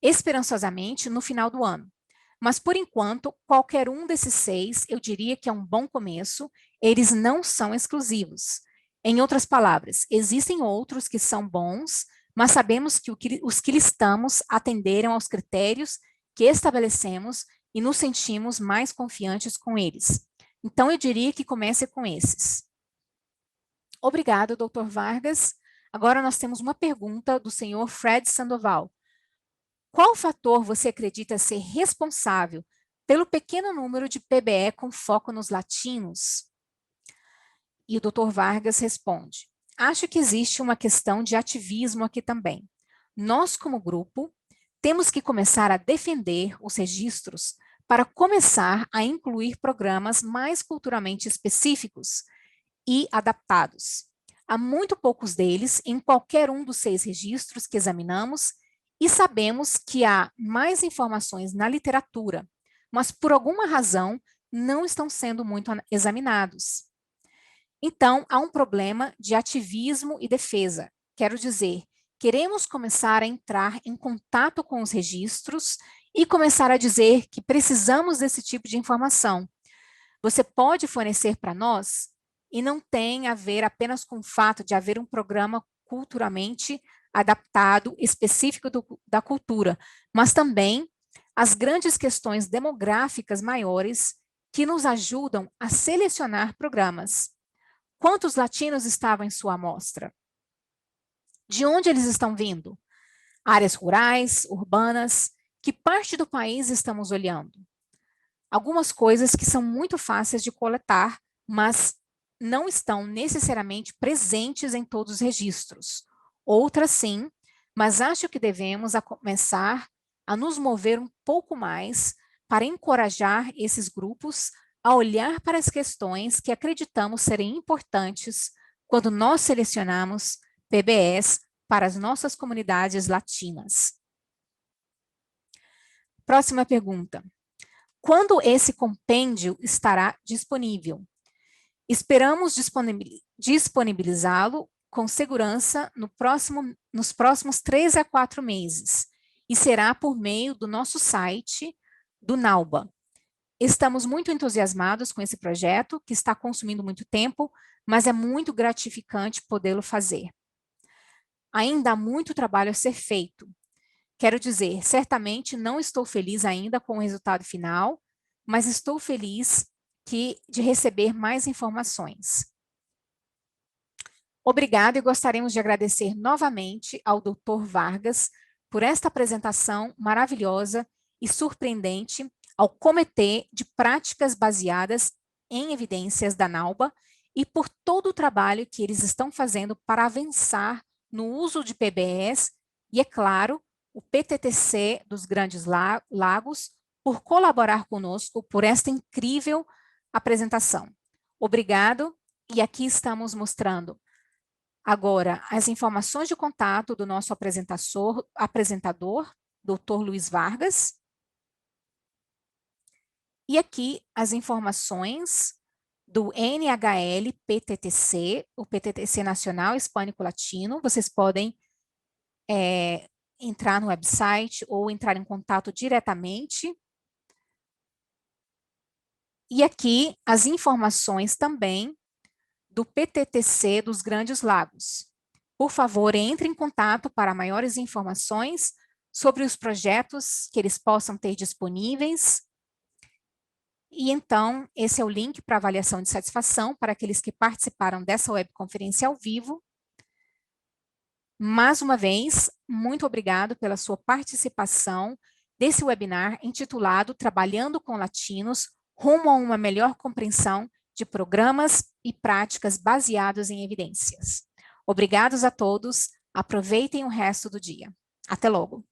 esperançosamente no final do ano. Mas, por enquanto, qualquer um desses 6, eu diria que é um bom começo, eles não são exclusivos. Em outras palavras, existem outros que são bons, mas sabemos que os que listamos atenderam aos critérios que estabelecemos e nos sentimos mais confiantes com eles. Então, eu diria que comece com esses. Obrigado, Dr. Vargas. Agora nós temos uma pergunta do senhor Fred Sandoval. Qual fator você acredita ser responsável pelo pequeno número de PBE com foco nos latinos? E o Dr. Vargas responde, acho que existe uma questão de ativismo aqui também. Nós, como grupo, temos que começar a defender os registros para começar a incluir programas mais culturalmente específicos e adaptados. Há muito poucos deles em qualquer um dos 6 registros que examinamos e sabemos que há mais informações na literatura, mas por alguma razão não estão sendo muito examinados. Então, há um problema de ativismo e defesa. Quero dizer, queremos começar a entrar em contato com os registros e começar a dizer que precisamos desse tipo de informação. Você pode fornecer para nós? e não tem a ver apenas com o fato de haver um programa culturalmente adaptado, específico da cultura, mas também as grandes questões demográficas maiores que nos ajudam a selecionar programas. Quantos latinos estavam em sua amostra? De onde eles estão vindo? Áreas rurais, urbanas, que parte do país estamos olhando? Algumas coisas que são muito fáceis de coletar, mas não estão necessariamente presentes em todos os registros. Outras sim, mas acho que devemos começar a nos mover um pouco mais para encorajar esses grupos a olhar para as questões que acreditamos serem importantes quando nós selecionamos PBS para as nossas comunidades latinas. Próxima pergunta. Quando esse compêndio estará disponível? Esperamos disponibilizá-lo com segurança nos próximos 3 a 4 meses, e será por meio do nosso site, do NAUBA. Estamos muito entusiasmados com esse projeto, que está consumindo muito tempo, mas é muito gratificante podê-lo fazer. Ainda há muito trabalho a ser feito. Quero dizer, certamente não estou feliz ainda com o resultado final, mas estou feliz de receber mais informações. Obrigada e gostaríamos de agradecer novamente ao Dr. Vargas por esta apresentação maravilhosa e surpreendente ao Comitê de Práticas Baseadas em Evidências da NAUBA e por todo o trabalho que eles estão fazendo para avançar no uso de PBS e, é claro, o PTTC dos Grandes Lagos por colaborar conosco por esta incrível apresentação. Obrigado, e aqui estamos mostrando agora as informações de contato do nosso apresentador, Dr. Luiz Vargas, e aqui as informações do NHL-PTTC, o PTTC Nacional Hispânico-Latino. Vocês podem entrar no website ou entrar em contato diretamente. E aqui as informações também do PTTC dos Grandes Lagos. Por favor, entre em contato para maiores informações sobre os projetos que eles possam ter disponíveis. E então, esse é o link para avaliação de satisfação para aqueles que participaram dessa webconferência ao vivo. Mais uma vez, muito obrigado pela sua participação desse webinar intitulado Trabalhando com Latinos, rumo a uma melhor compreensão de programas e práticas baseados em evidências. Obrigados a todos, aproveitem o resto do dia. Até logo.